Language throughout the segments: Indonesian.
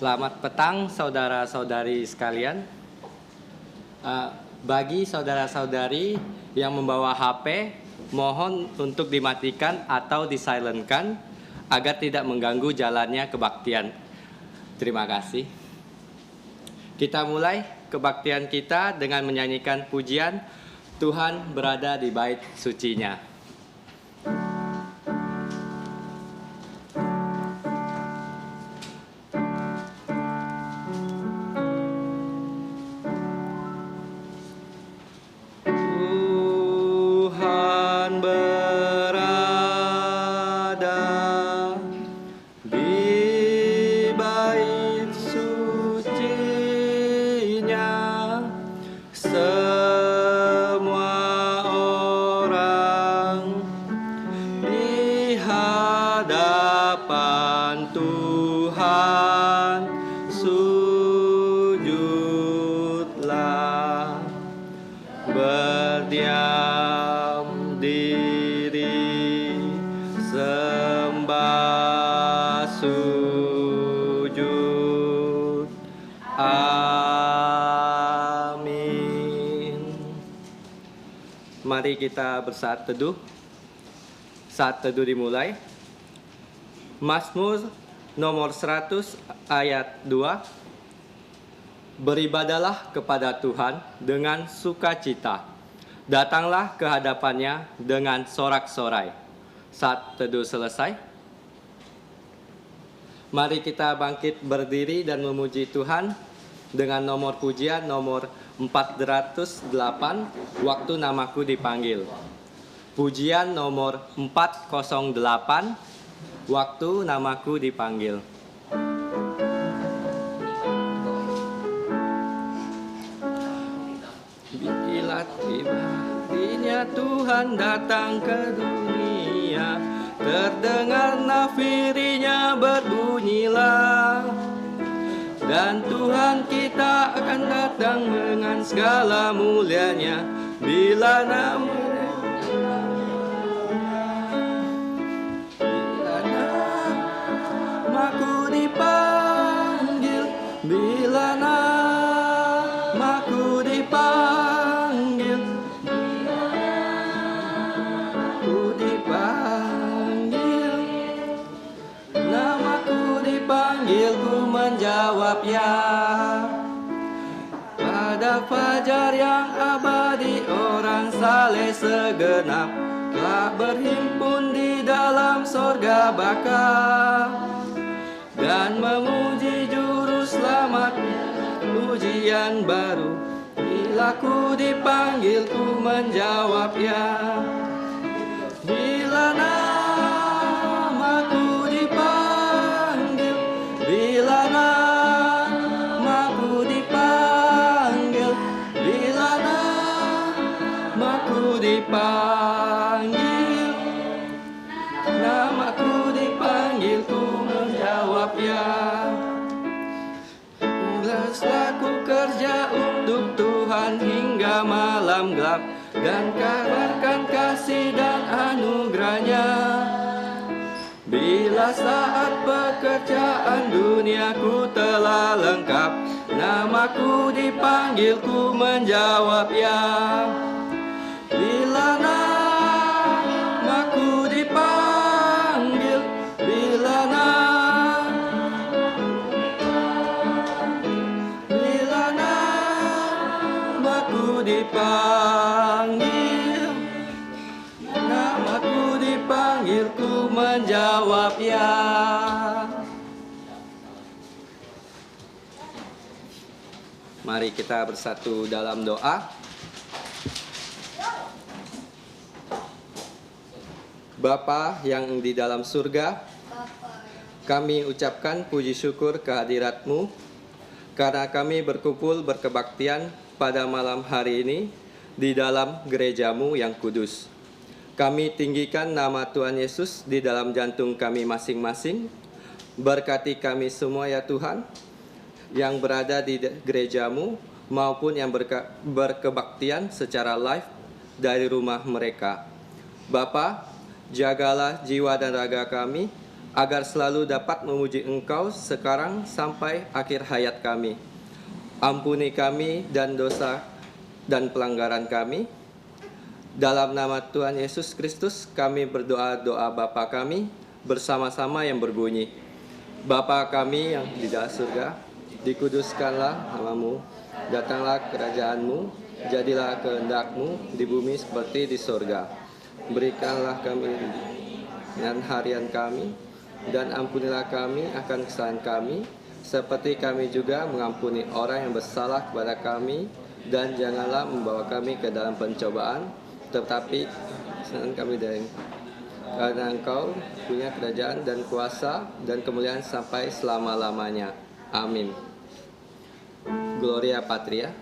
Selamat petang saudara-saudari sekalian. Bagi saudara-saudari yang membawa HP, mohon untuk dimatikan atau disilentkan agar tidak mengganggu jalannya kebaktian. Terima kasih. Kita mulai kebaktian kita dengan menyanyikan pujian Tuhan berada di bait sucinya. Mari kita bersaat teduh. Saat teduh dimulai. Mazmur nomor 100 ayat 2. Beribadalah kepada Tuhan dengan sukacita. Datanglah ke hadapannya dengan sorak-sorai. Saat teduh selesai. Mari kita bangkit berdiri dan memuji Tuhan dengan nomor pujian nomor 408, waktu namaku dipanggil. Pujian nomor 408, waktu namaku dipanggil. Bila tiba-tiba Tuhan datang ke dunia, terdengar nafirinya berbunyilah. Dan Tuhan kita akan datang dengan segala mulianya bila namaku dipanggil, bila namaku dipanggil, namaku dipanggil, ku menjawab ya. Pada fajar yang abadi orang saleh segenap telah berhimpun di dalam sorga baka dan memuji juru selamat pujian baru. Bila ku dipanggil ku menjawab ya. Bila namaku dipanggil, bila namaku dipanggil, bila namaku dipanggil, namaku dipanggil, ku menjawab ya. Ikhlaslah ku kerja untuk Tuhan hingga malam gelap dan kabarkan kasih dan anugerahnya. Bila saat pekerjaan duniaku telah lengkap, namaku dipanggil ku menjawab ya. Bila namaku dipanggil, bila namaku dipanggil, namaku dipanggil ku menjawab ya. Mari kita bersatu dalam doa. Bapa yang di dalam surga, kami ucapkan puji syukur kehadirat-Mu karena kami berkumpul berkebaktian pada malam hari ini di dalam gereja-Mu yang kudus. Kami tinggikan nama Tuhan Yesus di dalam jantung kami masing-masing. Berkati kami semua ya Tuhan, yang berada di gereja-Mu maupun yang berkebaktian secara live dari rumah mereka. Bapa, jagalah jiwa dan raga kami agar selalu dapat memuji Engkau sekarang sampai akhir hayat kami. Ampuni kami dan dosa dan pelanggaran kami. Dalam nama Tuhan Yesus Kristus kami berdoa doa Bapa kami bersama-sama yang berbunyi. Bapa kami yang di dalam surga, dikuduskanlah nama-Mu, datanglah kerajaan-Mu, jadilah kehendak-Mu di bumi seperti di surga. Berikanlah kami dengan harian kami, dan ampunilah kami akan kesalahan kami, seperti kami juga mengampuni orang yang bersalah kepada kami, dan janganlah membawa kami ke dalam pencobaan, tetapi selamatkan kami dari karena Engkau punya kerajaan dan kuasa dan kemuliaan sampai selama-lamanya. Amin. Gloria Patria.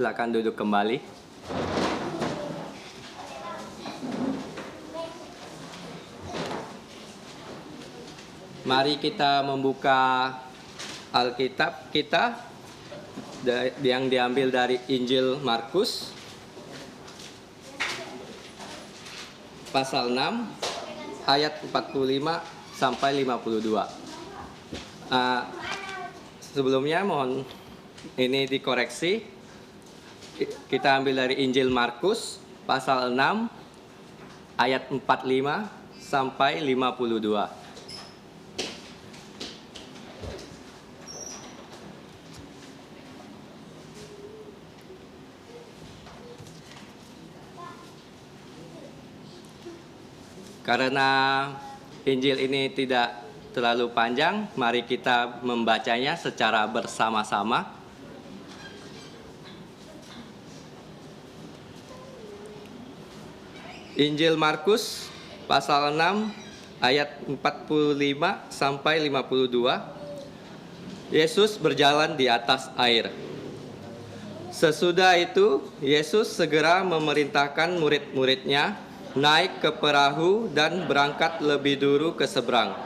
Silakan duduk kembali. Mari kita membuka Alkitab kita yang diambil dari Injil Markus pasal 6 ayat 45 sampai 52. Sebelumnya mohon ini dikoreksi. Kita ambil dari Injil Markus pasal 6 ayat 45 sampai 52. Karena Injil ini tidak terlalu panjang, mari kita membacanya secara bersama-sama. Injil Markus pasal 6 ayat 45 sampai 52. Yesus berjalan di atas air. Sesudah itu Yesus segera memerintahkan murid-muridnya naik ke perahu dan berangkat lebih dulu ke seberang,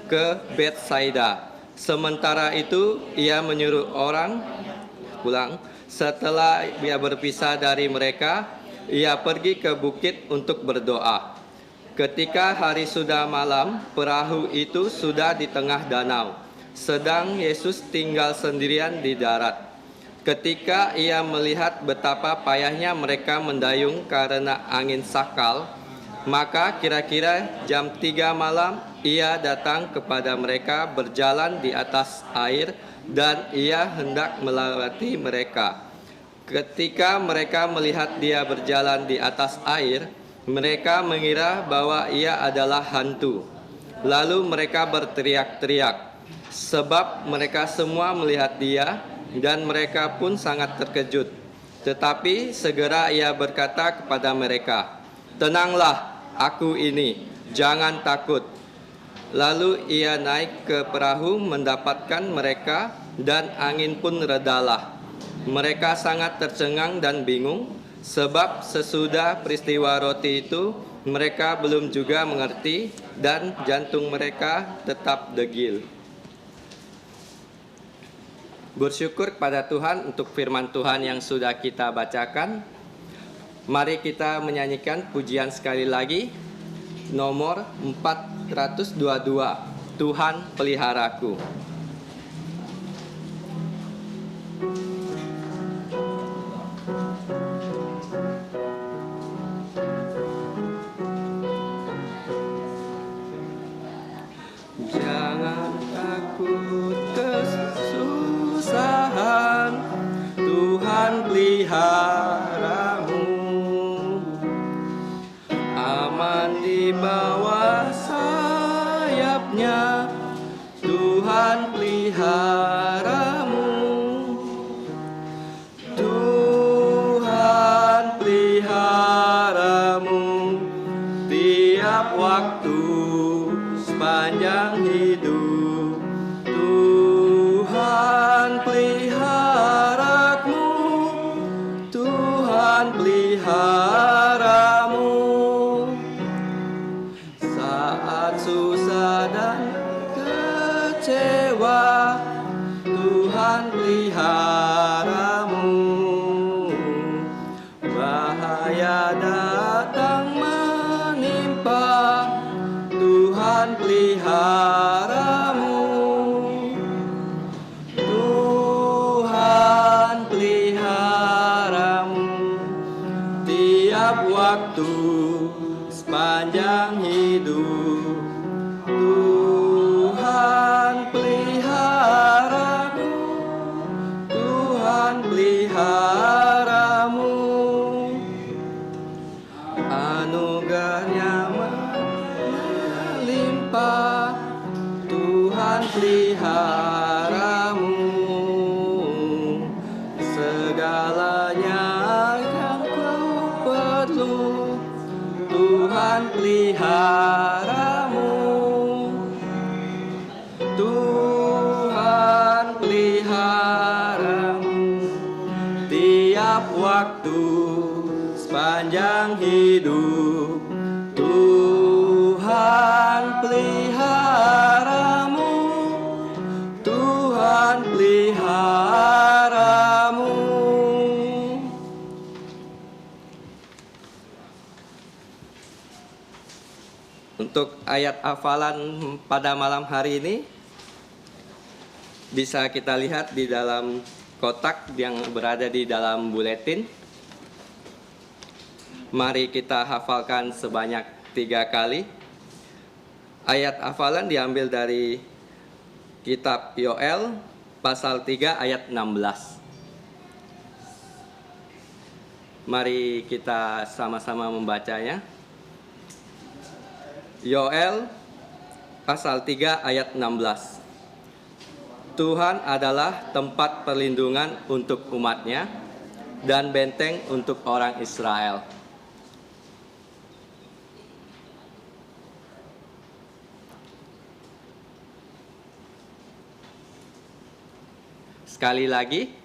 ke Betsaida. Sementara itu ia menyuruh orang pulang. Setelah ia berpisah dari mereka, ia pergi ke bukit untuk berdoa. Ketika hari sudah malam, perahu itu sudah di tengah danau, sedang Yesus tinggal sendirian di darat. Ketika ia melihat betapa payahnya mereka mendayung karena angin sakal, maka kira-kira jam 3 malam ia datang kepada mereka berjalan di atas air, dan ia hendak melewati mereka. Ketika mereka melihat dia berjalan di atas air, mereka mengira bahwa ia adalah hantu. Lalu mereka berteriak-teriak, sebab mereka semua melihat dia, dan mereka pun sangat terkejut. Tetapi segera ia berkata kepada mereka, "Tenanglah, aku ini, jangan takut." Lalu ia naik ke perahu mendapatkan mereka, dan angin pun redalah. Mereka sangat tercengang dan bingung, sebab sesudah peristiwa roti itu, mereka belum juga mengerti, dan jantung mereka tetap degil. Bersyukur kepada Tuhan untuk firman Tuhan yang sudah kita bacakan. Mari kita menyanyikan pujian sekali lagi, nomor 422, Tuhan Peliharaku. Jangan takut kesusahan, Tuhan pelihara Tuhan di bawah sayapnya, Tuhan peliharamu. Tuhan peliharamu tiap waktu sepanjang hidup. Tuhan peliharamu, Tuhan peliharamu. Saat susah dan kecewa, Tuhan peliharamu. Bahaya datang menimpa, Tuhan peliharamu. Tuhan peliharamu tiap waktu sepanjang hidup. Tuhan peliharamu, Tuhan peliharamu. Anugerahnya melimpah, Tuhan peliharamu. Segalanya yang kau perlu, Tuhan peliharamu. Tuhan peliharamu tiap waktu sepanjang hidup. Tuhan peliharamu, Tuhan peliharamu. Untuk ayat hafalan pada malam hari ini bisa kita lihat di dalam kotak yang berada di dalam buletin. Mari kita hafalkan sebanyak 3 kali. Ayat hafalan diambil dari kitab Yoel pasal 3 ayat 16. Mari kita sama-sama membacanya. Yoel pasal 3 ayat 16. Tuhan adalah tempat perlindungan untuk umat-Nya dan benteng untuk orang Israel. Sekali lagi,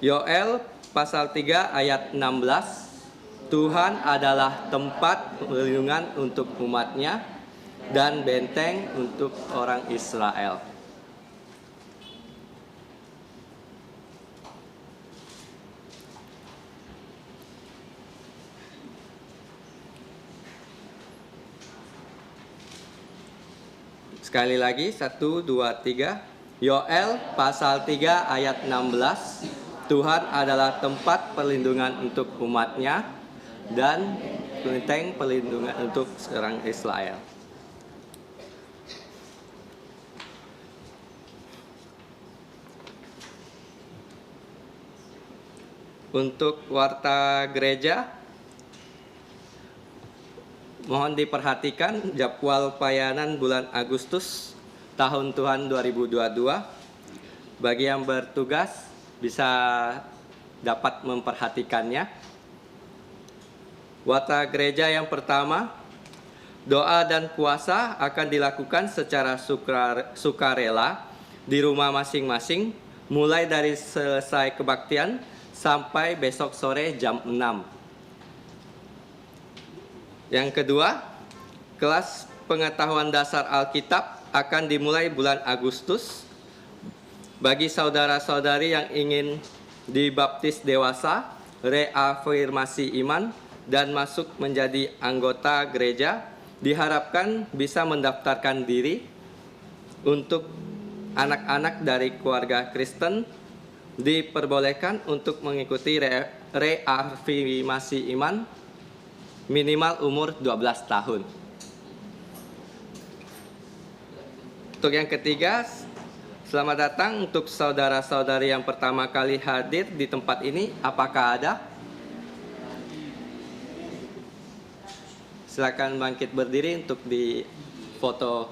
Yoel pasal 3 ayat 16. Tuhan adalah tempat perlindungan untuk umat-Nya dan benteng untuk orang Israel. Sekali lagi, 1, 2, 3. Yoel pasal 3 ayat 16. Tuhan adalah tempat perlindungan untuk umat-Nya dan benteng perlindungan untuk orang Israel. Untuk warta gereja, mohon diperhatikan jadwal pelayanan bulan Agustus tahun Tuhan 2022. Bagi yang bertugas bisa dapat memperhatikannya. Warta gereja yang pertama, doa dan puasa akan dilakukan secara sukarela di rumah masing-masing mulai dari selesai kebaktian sampai besok sore jam 6. Yang kedua, kelas pengetahuan dasar Alkitab akan dimulai bulan Agustus. Bagi saudara-saudari yang ingin dibaptis dewasa, reafirmasi iman, dan masuk menjadi anggota gereja, diharapkan bisa mendaftarkan diri. Untuk anak-anak dari keluarga Kristen, diperbolehkan untuk mengikuti reafirmasi iman minimal umur 12 tahun. Untuk yang ketiga, selamat datang untuk saudara-saudari yang pertama kali hadir di tempat ini. Apakah ada? Silakan bangkit berdiri untuk di foto.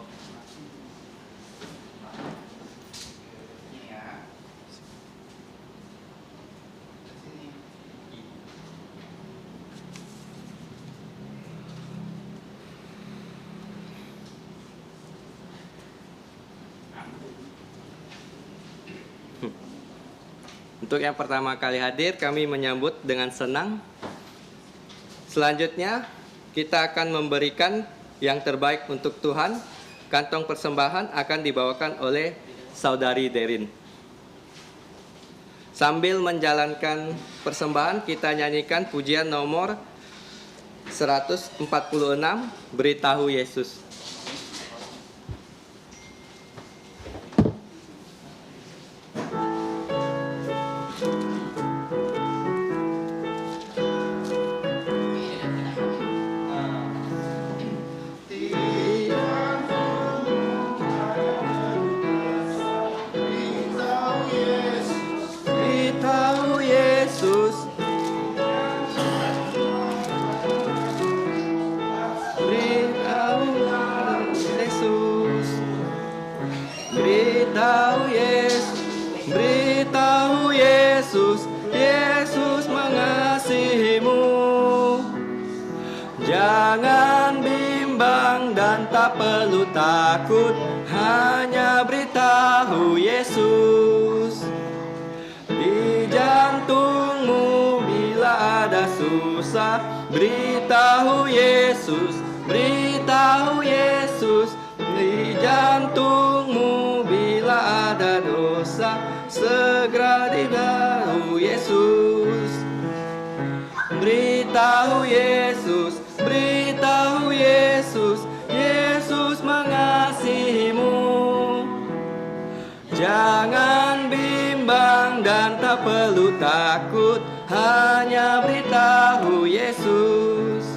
Untuk yang pertama kali hadir, kami menyambut dengan senang. Selanjutnya, kita akan memberikan yang terbaik untuk Tuhan. Kantong persembahan akan dibawakan oleh Saudari Derin. Sambil menjalankan persembahan, kita nyanyikan pujian nomor 146, Beritahu Yesus. Beritahu Yesus, Yesus mengasihimu. Jangan bimbang dan tak perlu takut, hanya beritahu Yesus. Di jantungmu bila ada susah, beritahu Yesus, beritahu Yesus. Di jantungmu bila ada dosa, segera beritahu Yesus. Beritahu Yesus, beritahu Yesus, Yesus mengasihimu. Jangan bimbang dan tak perlu takut, hanya beritahu Yesus.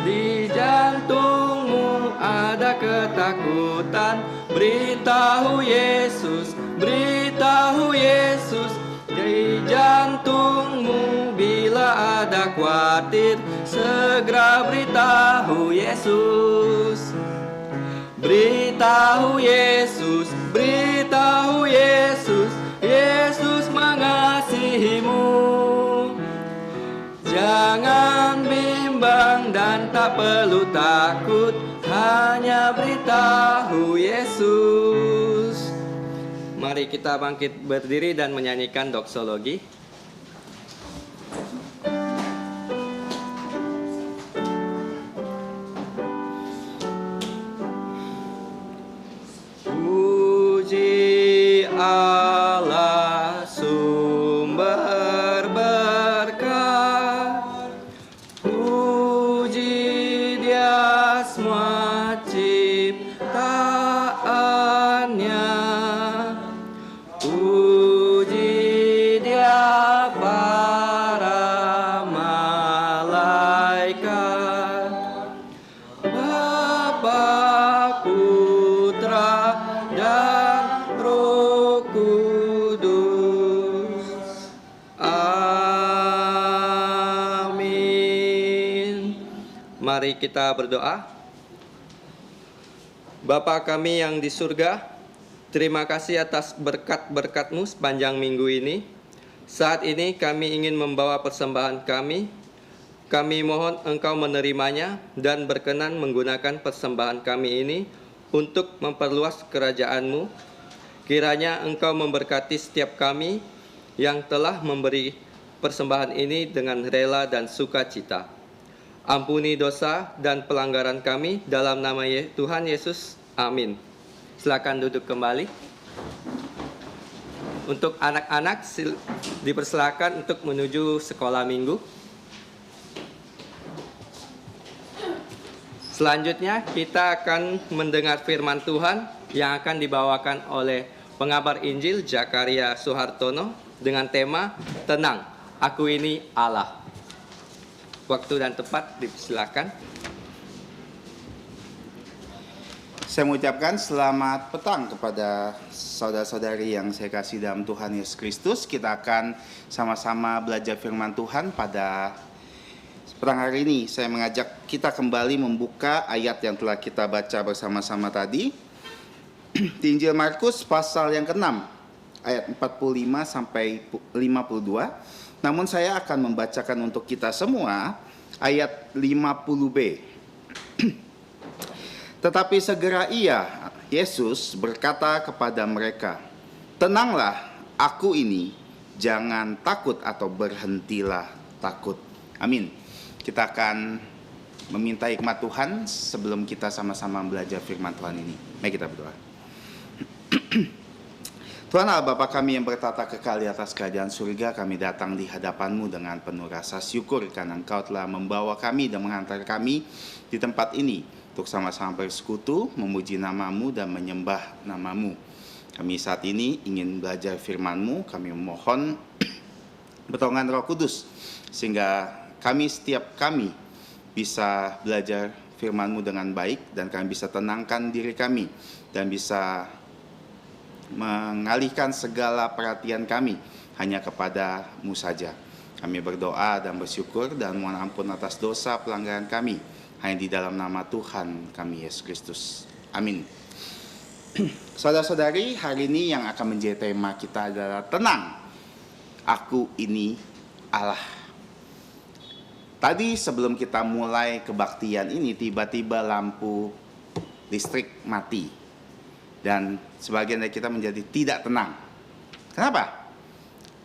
Di jantungmu ada ketakutan, beritahu Yesus, beritahu Yesus. Di jantungmu bila ada khawatir, segera beritahu Yesus. Beritahu Yesus, beritahu Yesus, Yesus mengasihimu. Jangan bimbang dan tak perlu takut, hanya beritahu Yesus. Mari kita bangkit berdiri dan menyanyikan doksologi. Puji Allah sumber berkah, puji Dia semua ciptaannya, puji Dia para malaikat, Bapa, Putra, dan Roh Kudus. Amin. Mari kita berdoa. Bapa kami yang di surga, terima kasih atas berkat-berkat-Mu sepanjang minggu ini. Saat ini kami ingin membawa persembahan kami. Kami mohon Engkau menerimanya dan berkenan menggunakan persembahan kami ini untuk memperluas kerajaan-Mu. Kiranya Engkau memberkati setiap kami yang telah memberi persembahan ini dengan rela dan sukacita. Ampuni dosa dan pelanggaran kami dalam nama Tuhan Yesus. Amin. Silakan duduk kembali. Untuk anak-anak dipersilakan untuk menuju sekolah minggu. Selanjutnya kita akan mendengar firman Tuhan yang akan dibawakan oleh pengabar Injil Zakaria Suhartono dengan tema Tenang, Aku Ini Allah. Waktu dan tempat dipersilakan. Saya mengucapkan selamat petang kepada saudara-saudari yang saya kasih dalam Tuhan Yesus Kristus. Kita akan sama-sama belajar firman Tuhan pada Petang hari ini saya mengajak kita kembali membuka ayat yang telah kita baca bersama-sama tadi. Di Injil Markus pasal yang ke-6, ayat 45 sampai 52. Namun saya akan membacakan untuk kita semua ayat 50b. Tetapi segera Yesus berkata kepada mereka, "Tenanglah, aku ini, jangan takut atau berhentilah takut." Amin. Kita akan meminta hikmat Tuhan sebelum kita sama-sama belajar firman Tuhan ini. Mari kita berdoa. Tuhan Allah Bapa kami yang bertata kekal di atas kerajaan surga, kami datang di hadapan-Mu dengan penuh rasa syukur karena Engkau telah membawa kami dan menghantar kami di tempat ini untuk sama-sama bersekutu, memuji nama-Mu dan menyembah nama-Mu. Kami saat ini ingin belajar firman-Mu, kami memohon pertolongan Roh Kudus sehingga setiap kami bisa belajar firman-Mu dengan baik dan kami bisa tenangkan diri kami dan bisa mengalihkan segala perhatian kami hanya kepada-Mu saja. Kami berdoa dan bersyukur dan mohon ampun atas dosa pelanggaran kami hanya di dalam nama Tuhan kami Yesus Kristus. Amin. Saudara-saudari, hari ini yang akan menjadi tema kita adalah tenang. Aku ini Allah. Tadi sebelum kita mulai kebaktian ini, tiba-tiba lampu listrik mati. Dan sebagian dari kita menjadi tidak tenang. Kenapa?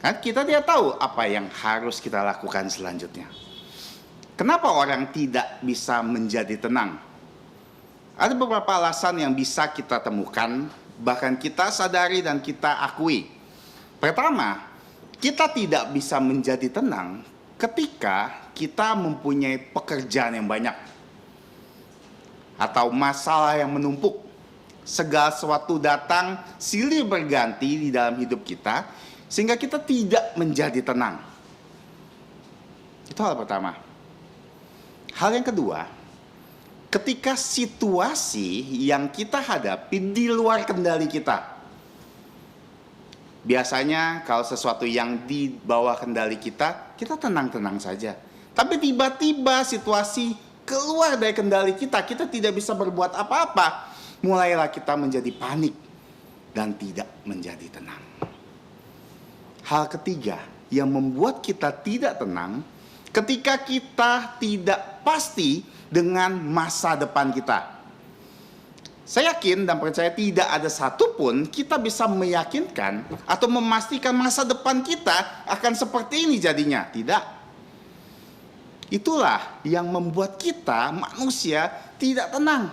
Kan kita tidak tahu apa yang harus kita lakukan selanjutnya. Kenapa orang tidak bisa menjadi tenang? Ada beberapa alasan yang bisa kita temukan, bahkan kita sadari dan kita akui. Pertama, kita tidak bisa menjadi tenang ketika kita mempunyai pekerjaan yang banyak atau masalah yang menumpuk. Segala sesuatu datang silih berganti di dalam hidup kita sehingga kita tidak menjadi tenang. Itu hal pertama. Hal yang kedua, ketika situasi yang kita hadapi di luar kendali kita. Biasanya kalau sesuatu yang di bawah kendali kita tenang-tenang saja. Tapi tiba-tiba situasi keluar dari kendali kita tidak bisa berbuat apa-apa. Mulailah kita menjadi panik dan tidak menjadi tenang. Hal ketiga yang membuat kita tidak tenang, ketika kita tidak pasti dengan masa depan kita. Saya yakin dan percaya tidak ada satupun kita bisa meyakinkan atau memastikan masa depan kita akan seperti ini jadinya. Tidak. Itulah yang membuat kita manusia tidak tenang.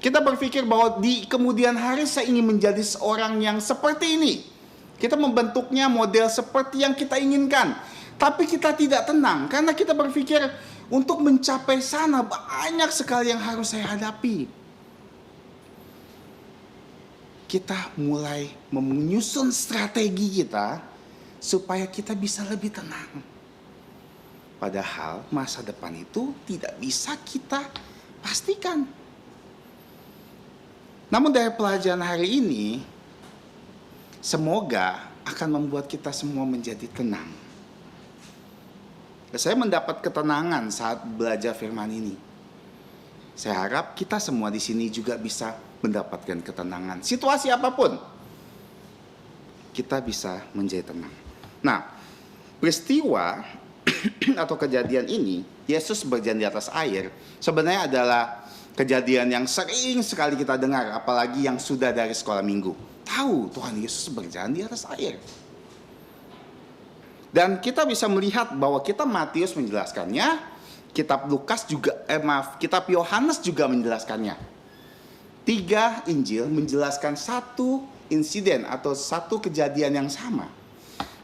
Kita berpikir bahwa di kemudian hari saya ingin menjadi seorang yang seperti ini. Kita membentuknya model seperti yang kita inginkan. Tapi kita tidak tenang karena kita berpikir untuk mencapai sana banyak sekali yang harus saya hadapi. Kita mulai menyusun strategi kita supaya kita bisa lebih tenang. Padahal masa depan itu tidak bisa kita pastikan. Namun dari pelajaran hari ini, semoga akan membuat kita semua menjadi tenang. Saya mendapat ketenangan saat belajar firman ini. Saya harap kita semua di sini juga bisa mendapatkan ketenangan. Situasi apapun, kita bisa menjadi tenang. Nah, peristiwa atau kejadian ini, Yesus berjalan di atas air, sebenarnya adalah kejadian yang sering sekali kita dengar, apalagi yang sudah dari sekolah minggu. Tahu Tuhan Yesus berjalan di atas air. Dan kita bisa melihat bahwa kitab Matius menjelaskannya, kitab kitab Yohanes juga menjelaskannya. 3 Injil menjelaskan satu insiden atau satu kejadian yang sama.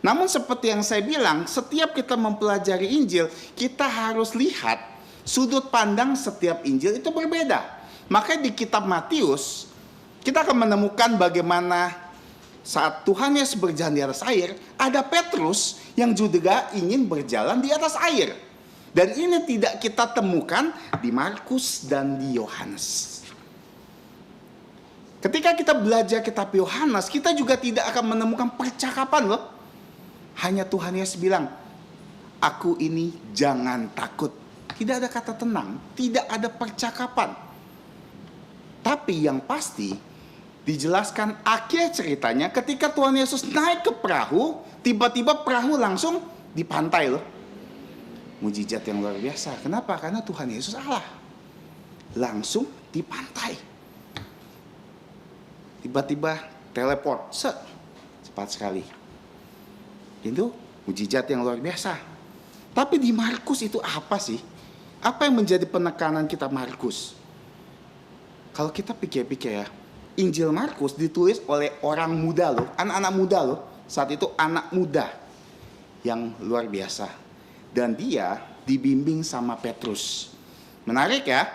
Namun seperti yang saya bilang, setiap kita mempelajari Injil, kita harus lihat sudut pandang setiap Injil itu berbeda. Makanya di kitab Matius, kita akan menemukan bagaimana saat Tuhan Yesus berjalan di atas air, ada Petrus yang juga ingin berjalan di atas air. Dan ini tidak kita temukan di Markus dan di Yohanes. Ketika kita belajar kitab Yohanes, kita juga tidak akan menemukan percakapan loh. Hanya Tuhan Yesus bilang, aku ini jangan takut. Tidak ada kata tenang, tidak ada percakapan. Tapi yang pasti dijelaskan akhir ceritanya ketika Tuhan Yesus naik ke perahu, tiba-tiba perahu langsung di pantai loh. Mujizat yang luar biasa. Kenapa? Karena Tuhan Yesus Allah. Langsung di pantai. Tiba-tiba teleport. Cepat sekali. Itu mujizat yang luar biasa. Tapi di Markus itu apa sih? Apa yang menjadi penekanan kita Markus? Kalau kita pikir-pikir ya, Injil Markus ditulis oleh orang muda loh, anak-anak muda loh. Saat itu anak muda yang luar biasa. Dan dia dibimbing sama Petrus. Menarik ya,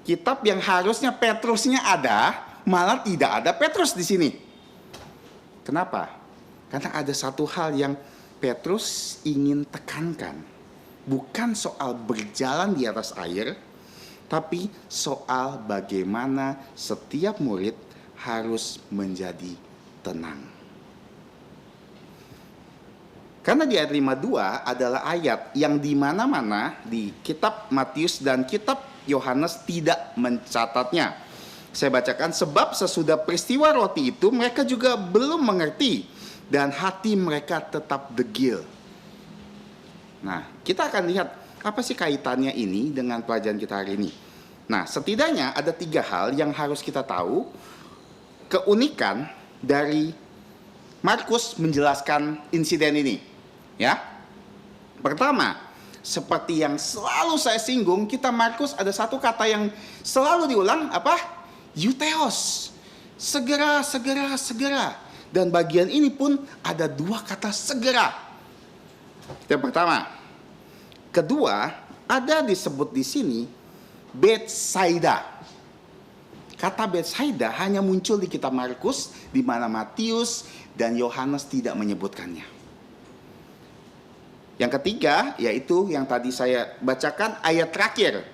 kitab yang harusnya Petrusnya ada, malah tidak ada Petrus di sini. Kenapa? Karena ada satu hal yang Petrus ingin tekankan. Bukan soal berjalan di atas air, tapi soal bagaimana setiap murid harus menjadi tenang. Karena di ayat 52 adalah ayat yang di mana-mana di kitab Matius dan kitab Yohanes tidak mencatatnya. Saya bacakan, sebab sesudah peristiwa roti itu mereka juga belum mengerti dan hati mereka tetap degil. Nah, kita akan lihat apa sih kaitannya ini dengan pelajaran kita hari ini. Nah, setidaknya ada 3 hal yang harus kita tahu keunikan dari Markus menjelaskan insiden ini. Ya, pertama, seperti yang selalu saya singgung, kita Markus ada satu kata yang selalu diulang, apa? Eutheos. Segera, segera, segera. Dan bagian ini pun ada 2 kata segera. Itu yang pertama. Kedua, ada disebut di sini Betsaida. Kata Betsaida hanya muncul di kitab Markus, di mana Matius dan Yohanes tidak menyebutkannya. Yang ketiga, yaitu yang tadi saya bacakan ayat terakhir.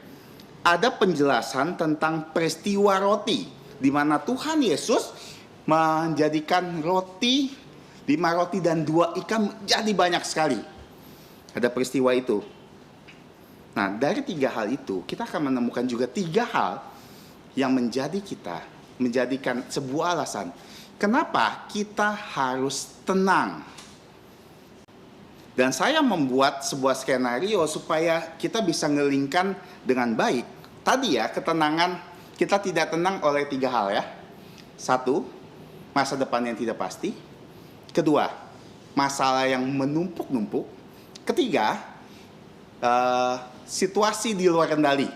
Ada penjelasan tentang peristiwa roti, di mana Tuhan Yesus menjadikan roti, 5 roti dan 2 ikan menjadi banyak sekali. Ada peristiwa itu. Nah, dari 3 hal itu, kita akan menemukan juga 3 hal yang menjadikan sebuah alasan kenapa kita harus tenang. Dan saya membuat sebuah skenario supaya kita bisa ngelingkan dengan baik. Tadi ya, ketenangan, kita tidak tenang oleh 3 hal ya. 1, masa depan yang tidak pasti. 2, masalah yang menumpuk-numpuk. 3, situasi di luar kendali.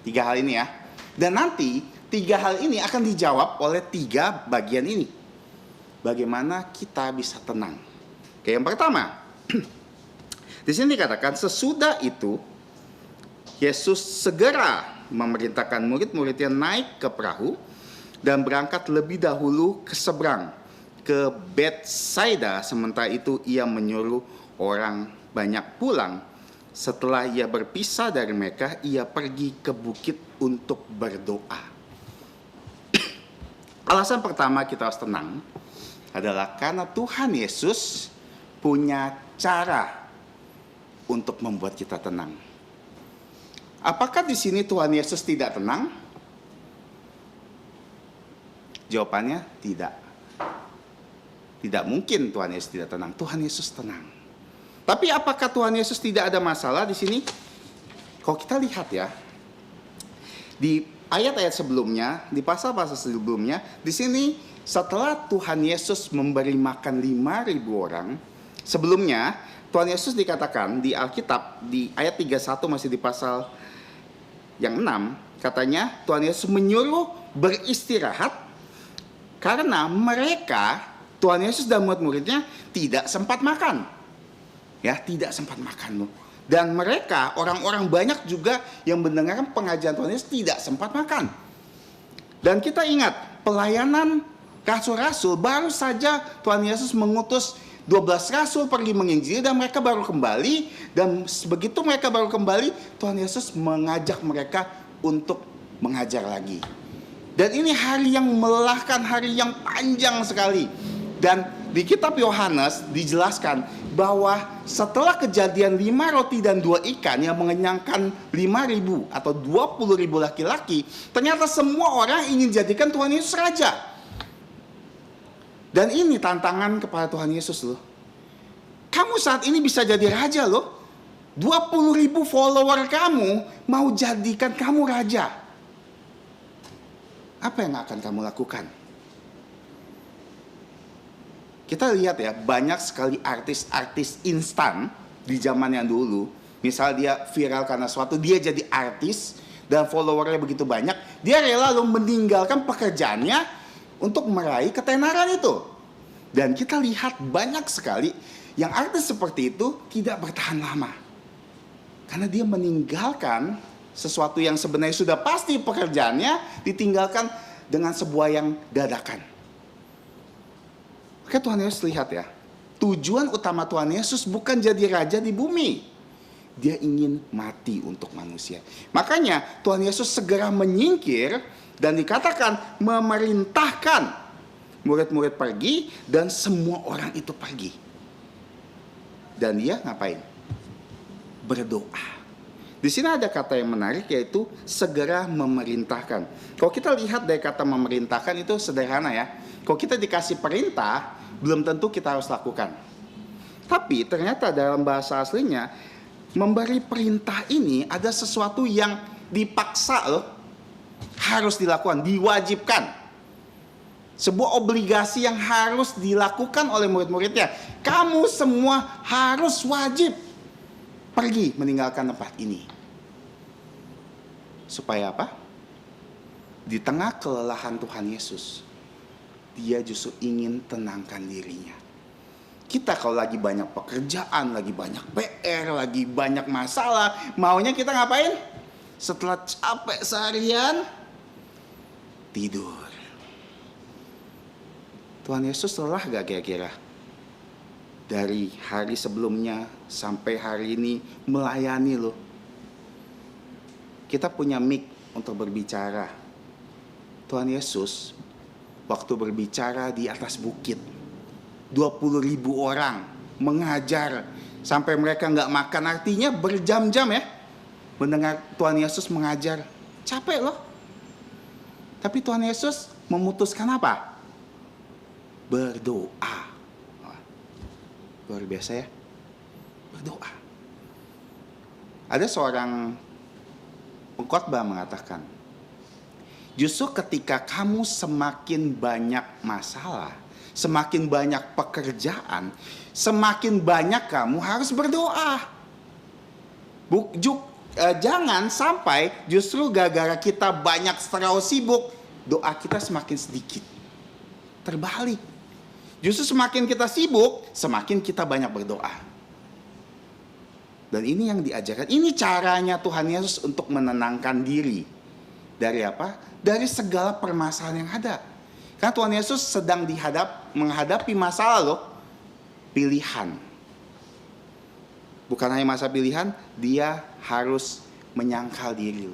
3 hal ini ya. Dan nanti 3 hal ini akan dijawab oleh 3 bagian ini. Bagaimana kita bisa tenang? Oke, yang pertama, di sini dikatakan sesudah itu Yesus segera memerintahkan murid-muridnya naik ke perahu dan berangkat lebih dahulu ke seberang, ke Betsaida. Sementara itu ia menyuruh orang banyak pulang. Setelah ia berpisah dari mereka, ia pergi ke bukit untuk berdoa. Alasan pertama kita harus tenang adalah karena Tuhan Yesus punya cara untuk membuat kita tenang. Apakah di sini Tuhan Yesus tidak tenang? Jawabannya tidak. Tidak mungkin Tuhan Yesus tidak tenang. Tuhan Yesus tenang. Tapi apakah Tuhan Yesus tidak ada masalah di sini? Kalau kita lihat ya, di ayat-ayat sebelumnya, di pasal-pasal sebelumnya, di sini setelah Tuhan Yesus memberi makan 5.000 orang, sebelumnya Tuhan Yesus dikatakan di Alkitab, di ayat 31 masih di pasal yang 6, katanya Tuhan Yesus menyuruh beristirahat karena mereka, Tuhan Yesus dan murid-muridnya tidak sempat makan. Ya, tidak sempat makan loh. Dan mereka, orang-orang banyak juga yang mendengarkan pengajaran Tuhan Yesus tidak sempat makan. Dan kita ingat, pelayanan rasul-rasul, baru saja Tuhan Yesus mengutus 12 rasul pergi menginjili dan mereka baru kembali. Dan begitu mereka baru kembali, Tuhan Yesus mengajak mereka untuk mengajar lagi. Dan ini hari yang melelahkan, hari yang panjang sekali. Dan di kitab Yohanes dijelaskan bahwa setelah kejadian 5 roti dan 2 ikan yang mengenyangkan 5.000 atau 20.000 laki-laki, ternyata semua orang ingin jadikan Tuhan Yesus raja. Dan ini tantangan kepada Tuhan Yesus loh. Kamu saat ini bisa jadi raja loh. 20.000 follower kamu mau jadikan kamu raja. Apa yang akan kamu lakukan? Kita lihat ya, banyak sekali artis-artis instan di zaman yang dulu. Misal dia viral karena suatu, dia jadi artis dan followernya begitu banyak, dia rela loh meninggalkan pekerjaannya untuk meraih ketenaran itu. Dan kita lihat banyak sekali yang artis seperti itu tidak bertahan lama. Karena dia meninggalkan sesuatu yang sebenarnya sudah pasti pekerjaannya, ditinggalkan dengan sebuah yang dadakan. Oke, Tuhan Yesus lihat ya, tujuan utama Tuhan Yesus bukan jadi raja di bumi. Dia ingin mati untuk manusia. Makanya Tuhan Yesus segera menyingkir dan dikatakan memerintahkan murid-murid pergi dan semua orang itu pergi. Dan dia ngapain? Berdoa. Di sini ada kata yang menarik, yaitu segera memerintahkan. Kalau kita lihat dari kata memerintahkan itu sederhana ya. Kalau kita dikasih perintah, belum tentu kita harus lakukan. Tapi ternyata dalam bahasa aslinya, memberi perintah ini ada sesuatu yang dipaksa loh, harus dilakukan, diwajibkan. Sebuah obligasi yang harus dilakukan oleh murid-muridnya. Kamu semua harus wajib pergi meninggalkan tempat ini. Supaya apa? Di tengah kelelahan Tuhan Yesus, dia justru ingin tenangkan dirinya. Kita kalau lagi banyak pekerjaan, lagi banyak PR, lagi banyak masalah, maunya kita ngapain? Setelah capek seharian, tidur. Tuhan Yesus lelah gak kira-kira? Dari hari sebelumnya sampai hari ini melayani loh. Kita punya mic untuk berbicara. Tuhan Yesus waktu berbicara di atas bukit, 20.000 orang mengajar sampai mereka nggak makan, artinya berjam-jam ya mendengar Tuhan Yesus mengajar. Capek loh. Tapi Tuhan Yesus memutuskan apa? Berdoa. Luar biasa ya. Berdoa. Ada seorang pengkhotbah mengatakan, justru ketika kamu semakin banyak masalah, semakin banyak pekerjaan, semakin banyak kamu harus berdoa. Jangan sampai justru gara-gara kita banyak terlalu sibuk, doa kita semakin sedikit. Terbalik. Justru semakin kita sibuk, semakin kita banyak berdoa. Dan ini yang diajarkan. Ini caranya Tuhan Yesus untuk menenangkan diri. Dari apa? Dari segala permasalahan yang ada. Karena Tuhan Yesus sedang menghadapi masalah loh. Pilihan. Bukan hanya masa pilihan, dia harus menyangkal diri.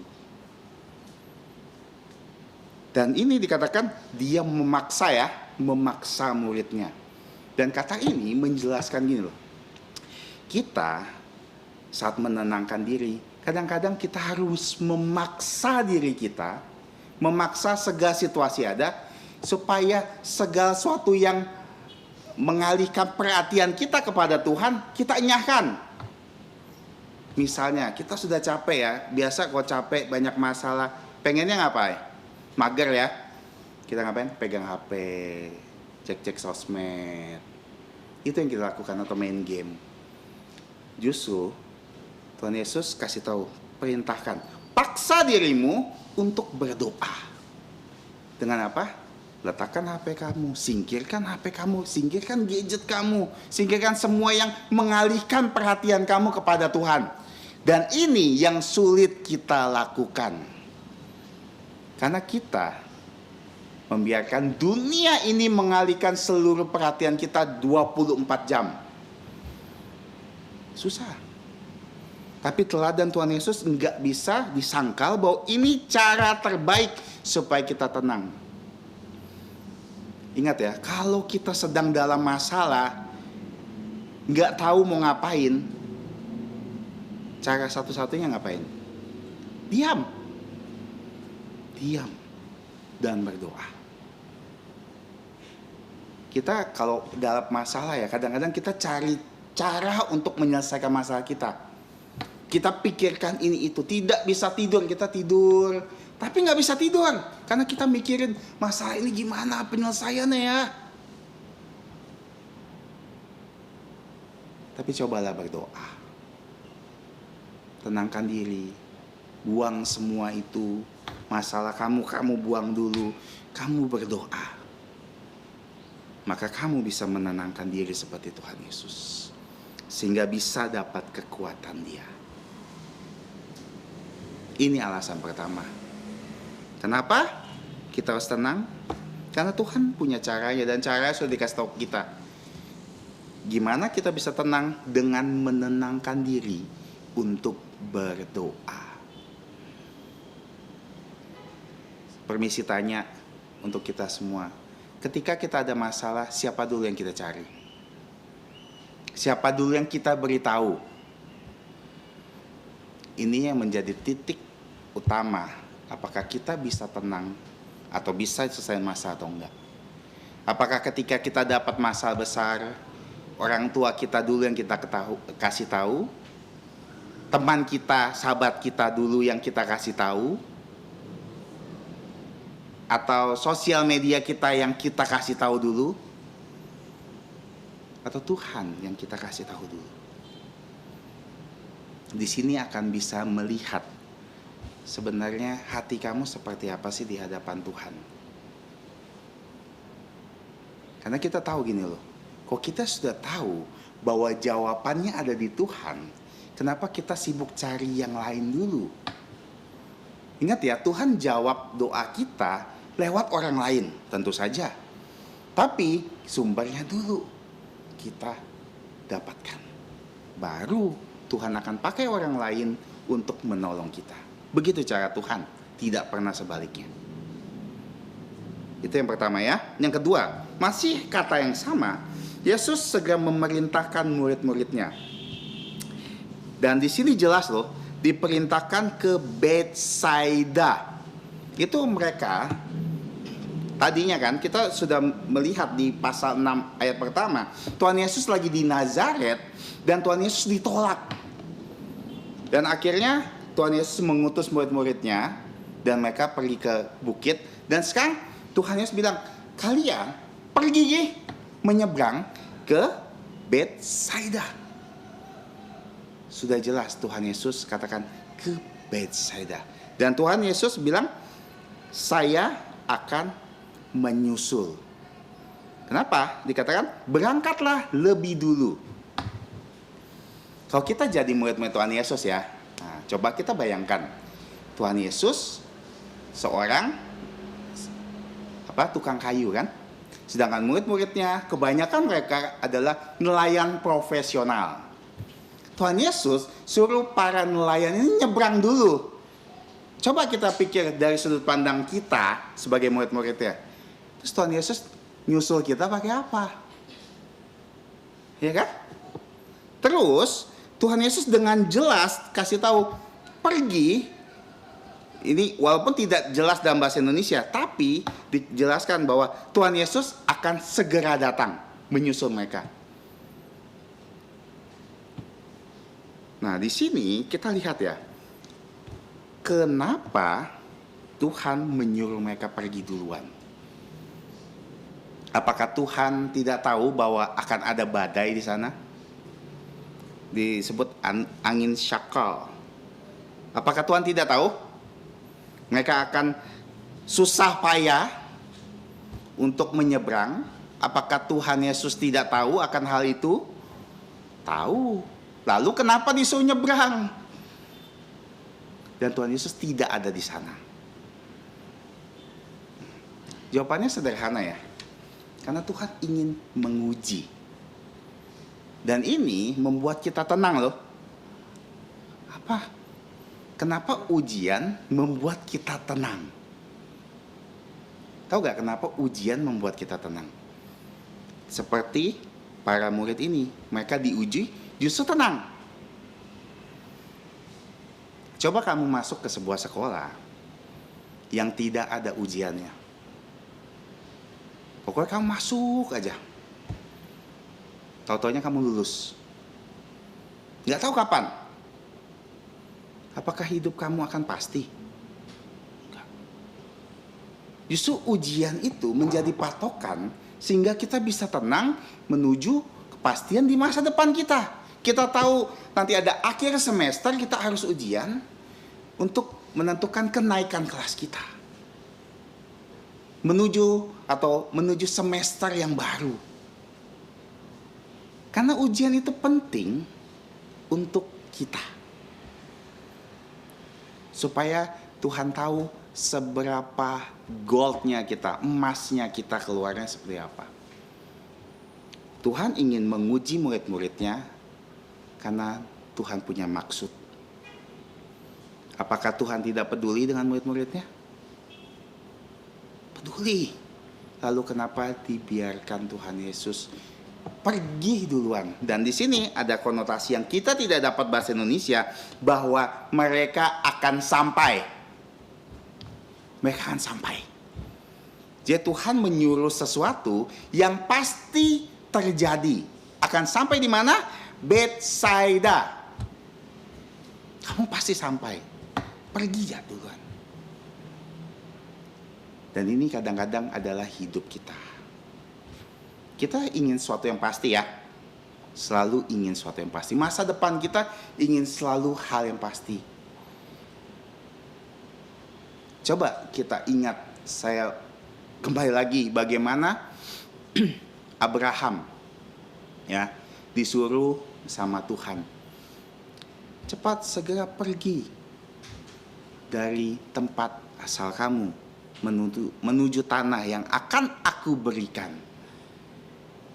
Dan ini dikatakan dia memaksa muridnya. Dan kata ini menjelaskan gini loh. Kita saat menenangkan diri, kadang-kadang kita harus memaksa diri kita, memaksa segala situasi ada, supaya segala sesuatu yang mengalihkan perhatian kita kepada Tuhan, kita enyahkan. Misalnya, kita sudah capek ya, biasa kalau capek, banyak masalah, pengennya ngapain? Mager ya. Kita ngapain? Pegang HP, cek-cek sosmed. Itu yang kita lakukan, atau main game. Justru Tuhan Yesus kasih tahu, perintahkan, paksa dirimu untuk berdoa. Dengan apa? Letakkan HP kamu, singkirkan HP kamu, singkirkan gadget kamu, singkirkan semua yang mengalihkan perhatian kamu kepada Tuhan. Dan ini yang sulit kita lakukan. Karena kita membiarkan dunia ini mengalihkan seluruh perhatian kita 24 jam. Susah. Tapi teladan Tuhan Yesus enggak bisa disangkal bahwa ini cara terbaik supaya kita tenang. Ingat ya, kalau kita sedang dalam masalah, nggak tahu mau ngapain, cara satu-satunya ngapain? Diam. Diam dan berdoa. Kita kalau dalam masalah ya, kadang-kadang kita cari cara untuk menyelesaikan masalah kita. Kita pikirkan ini itu, tidak bisa tidur, kita tidur, tapi nggak bisa tidur karena kita mikirin masalah ini gimana penyelesaiannya ya. Tapi cobalah berdoa. Tenangkan diri. Buang semua itu. Masalah kamu buang dulu. Kamu berdoa. Maka kamu bisa menenangkan diri seperti Tuhan Yesus. Sehingga bisa dapat kekuatan Dia. Ini alasan pertama. Kenapa kita harus tenang? Karena Tuhan punya caranya, dan caranya sudah dikasih tahu kita. Gimana kita bisa tenang? Dengan menenangkan diri untuk berdoa. Permisi tanya untuk kita semua. Ketika kita ada masalah, siapa dulu yang kita cari? Siapa dulu yang kita beritahu? Ini yang menjadi titik utama. Apakah kita bisa tenang atau bisa selesai masalah atau enggak? Apakah ketika kita dapat masalah besar, orang tua kita dulu yang kita kasih tahu, teman kita, sahabat kita dulu yang kita kasih tahu, atau sosial media kita yang kita kasih tahu dulu, atau Tuhan yang kita kasih tahu dulu? Di sini akan bisa melihat sebenarnya hati kamu seperti apa sih di hadapan Tuhan. Karena kita tahu gini loh, kok kita sudah tahu bahwa jawabannya ada di Tuhan, kenapa kita sibuk cari yang lain dulu? Ingat ya, Tuhan jawab doa kita lewat orang lain, tentu saja. Tapi sumbernya dulu kita dapatkan. Baru Tuhan akan pakai orang lain untuk menolong kita. Begitu cara Tuhan, tidak pernah sebaliknya. Itu yang pertama ya. Yang kedua, masih kata yang sama, Yesus segera memerintahkan murid-muridnya. Dan di sini jelas loh, diperintahkan ke Betsaida. Itu mereka, tadinya kan kita sudah melihat di pasal 6 ayat pertama, Tuhan Yesus lagi di Nazaret dan Tuhan Yesus ditolak. Dan akhirnya Tuhan Yesus mengutus murid-muridnya dan mereka pergi ke bukit. Dan sekarang Tuhan Yesus bilang, kalian pergi menyeberang ke Betsaida. Sudah jelas Tuhan Yesus katakan ke Betsaida. Dan Tuhan Yesus bilang, saya akan menyusul. Kenapa? Dikatakan berangkatlah lebih dulu. Kalau kita jadi murid-murid Tuhan Yesus ya, nah, coba kita bayangkan Tuhan Yesus seorang tukang kayu kan, sedangkan murid-muridnya kebanyakan mereka adalah nelayan profesional. Tuhan Yesus suruh para nelayan ini nyebrang dulu. Coba kita pikir dari sudut pandang kita sebagai murid-muridnya. Terus Tuhan Yesus nyusul kita pakai apa? Ya kan? Terus Tuhan Yesus dengan jelas kasih tahu, pergi. Ini walaupun tidak jelas dalam bahasa Indonesia, tapi dijelaskan bahwa Tuhan Yesus akan segera datang menyusul mereka. Nah, di sini kita lihat ya, kenapa Tuhan menyuruh mereka pergi duluan? Apakah Tuhan tidak tahu bahwa akan ada badai di sana? Disebut angin syakal. Apakah Tuhan tidak tahu? Mereka akan susah payah untuk menyeberang. Apakah Tuhan Yesus tidak tahu akan hal itu? Tahu. Lalu kenapa disuruh nyebrang? Dan Tuhan Yesus tidak ada di sana. Jawabannya sederhana ya. Karena Tuhan ingin menguji. Dan ini membuat kita tenang loh. Apa? Kenapa ujian membuat kita tenang? Tahu gak kenapa ujian membuat kita tenang? Seperti para murid ini. Mereka diuji justru tenang. Coba kamu masuk ke sebuah sekolah yang tidak ada ujiannya. Pokoknya kamu masuk aja. Tahu-taunya kamu lulus. Nggak tahu kapan. Apakah hidup kamu akan pasti? Enggak. Justru ujian itu menjadi patokan sehingga kita bisa tenang menuju kepastian di masa depan kita. Kita tahu nanti ada akhir semester kita harus ujian untuk menentukan kenaikan kelas kita. Menuju semester yang baru. Karena ujian itu penting untuk kita. Supaya Tuhan tahu seberapa goldnya kita, emasnya kita keluarnya seperti apa. Tuhan ingin menguji murid-muridnya karena Tuhan punya maksud. Apakah Tuhan tidak peduli dengan murid-muridnya? Peduli. Lalu kenapa dibiarkan Tuhan Yesus pergi duluan? Dan di sini ada konotasi yang kita tidak dapat bahasa Indonesia, bahwa mereka akan sampai. Mereka akan sampai. Jadi Tuhan menyuruh sesuatu yang pasti terjadi. Akan sampai di mana? Betsaida. Kamu pasti sampai. Pergi ya duluan. Dan ini kadang-kadang adalah hidup kita. Kita ingin sesuatu yang pasti ya. Selalu ingin sesuatu yang pasti. Masa depan kita ingin selalu hal yang pasti. Coba kita ingat, saya kembali lagi bagaimana Abraham ya disuruh sama Tuhan. Cepat segera pergi dari tempat asal kamu menuju tanah yang akan aku berikan.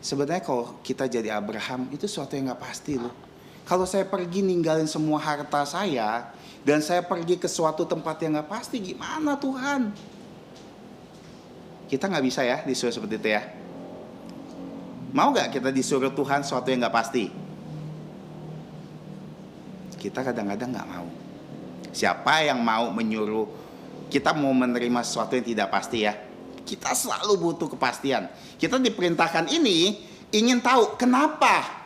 Sebenarnya kalau kita jadi Abraham itu sesuatu yang gak pasti loh. Kalau saya pergi ninggalin semua harta saya dan saya pergi ke suatu tempat yang gak pasti, gimana Tuhan? Kita gak bisa ya disuruh seperti itu ya. Mau gak kita disuruh Tuhan sesuatu yang gak pasti? Kita kadang-kadang gak mau. Siapa yang mau menyuruh kita mau menerima sesuatu yang tidak pasti ya? Kita selalu butuh kepastian. Kita diperintahkan ini ingin tahu kenapa.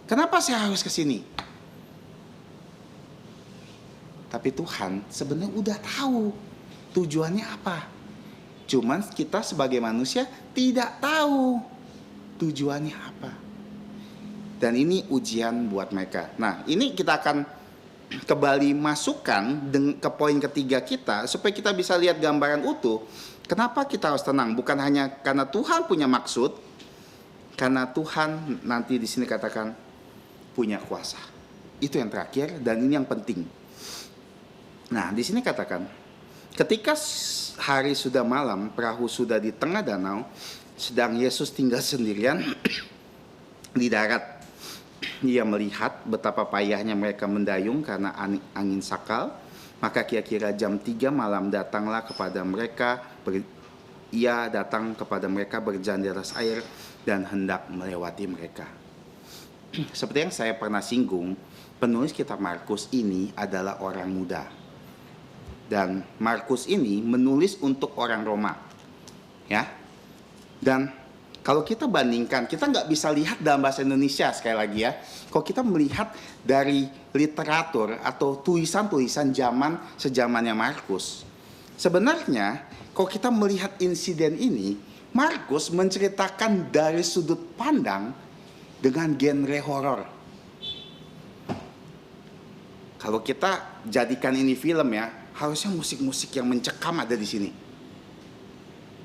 Kenapa saya harus ke sini? Tapi Tuhan sebenarnya udah tahu tujuannya apa. Cuman kita sebagai manusia tidak tahu tujuannya apa. Dan ini ujian buat mereka. Nah, ini kita akan kembali masukkan ke poin ketiga kita supaya kita bisa lihat gambaran utuh. Kenapa kita harus tenang? Bukan hanya karena Tuhan punya maksud, karena Tuhan nanti di sini katakan punya kuasa. Itu yang terakhir dan ini yang penting. Nah, di sini katakan ketika hari sudah malam, perahu sudah di tengah danau, sedang Yesus tinggal sendirian di darat. Ia melihat betapa payahnya mereka mendayung karena angin sakal. Maka kira-kira jam 3 malam datanglah kepada mereka. Ia datang kepada mereka berjalan di atas air dan hendak melewati mereka. Seperti yang saya pernah singgung, penulis kitab Markus ini adalah orang muda. Dan Markus ini menulis untuk orang Roma. Ya. Dan kalau kita bandingkan, kita nggak bisa lihat dalam bahasa Indonesia sekali lagi ya. Kalau kita melihat dari literatur atau tulisan-tulisan sejamannya Markus, sebenarnya kalau kita melihat insiden ini, Markus menceritakan dari sudut pandang dengan genre horor. Kalau kita jadikan ini film ya, harusnya musik-musik yang mencekam ada di sini.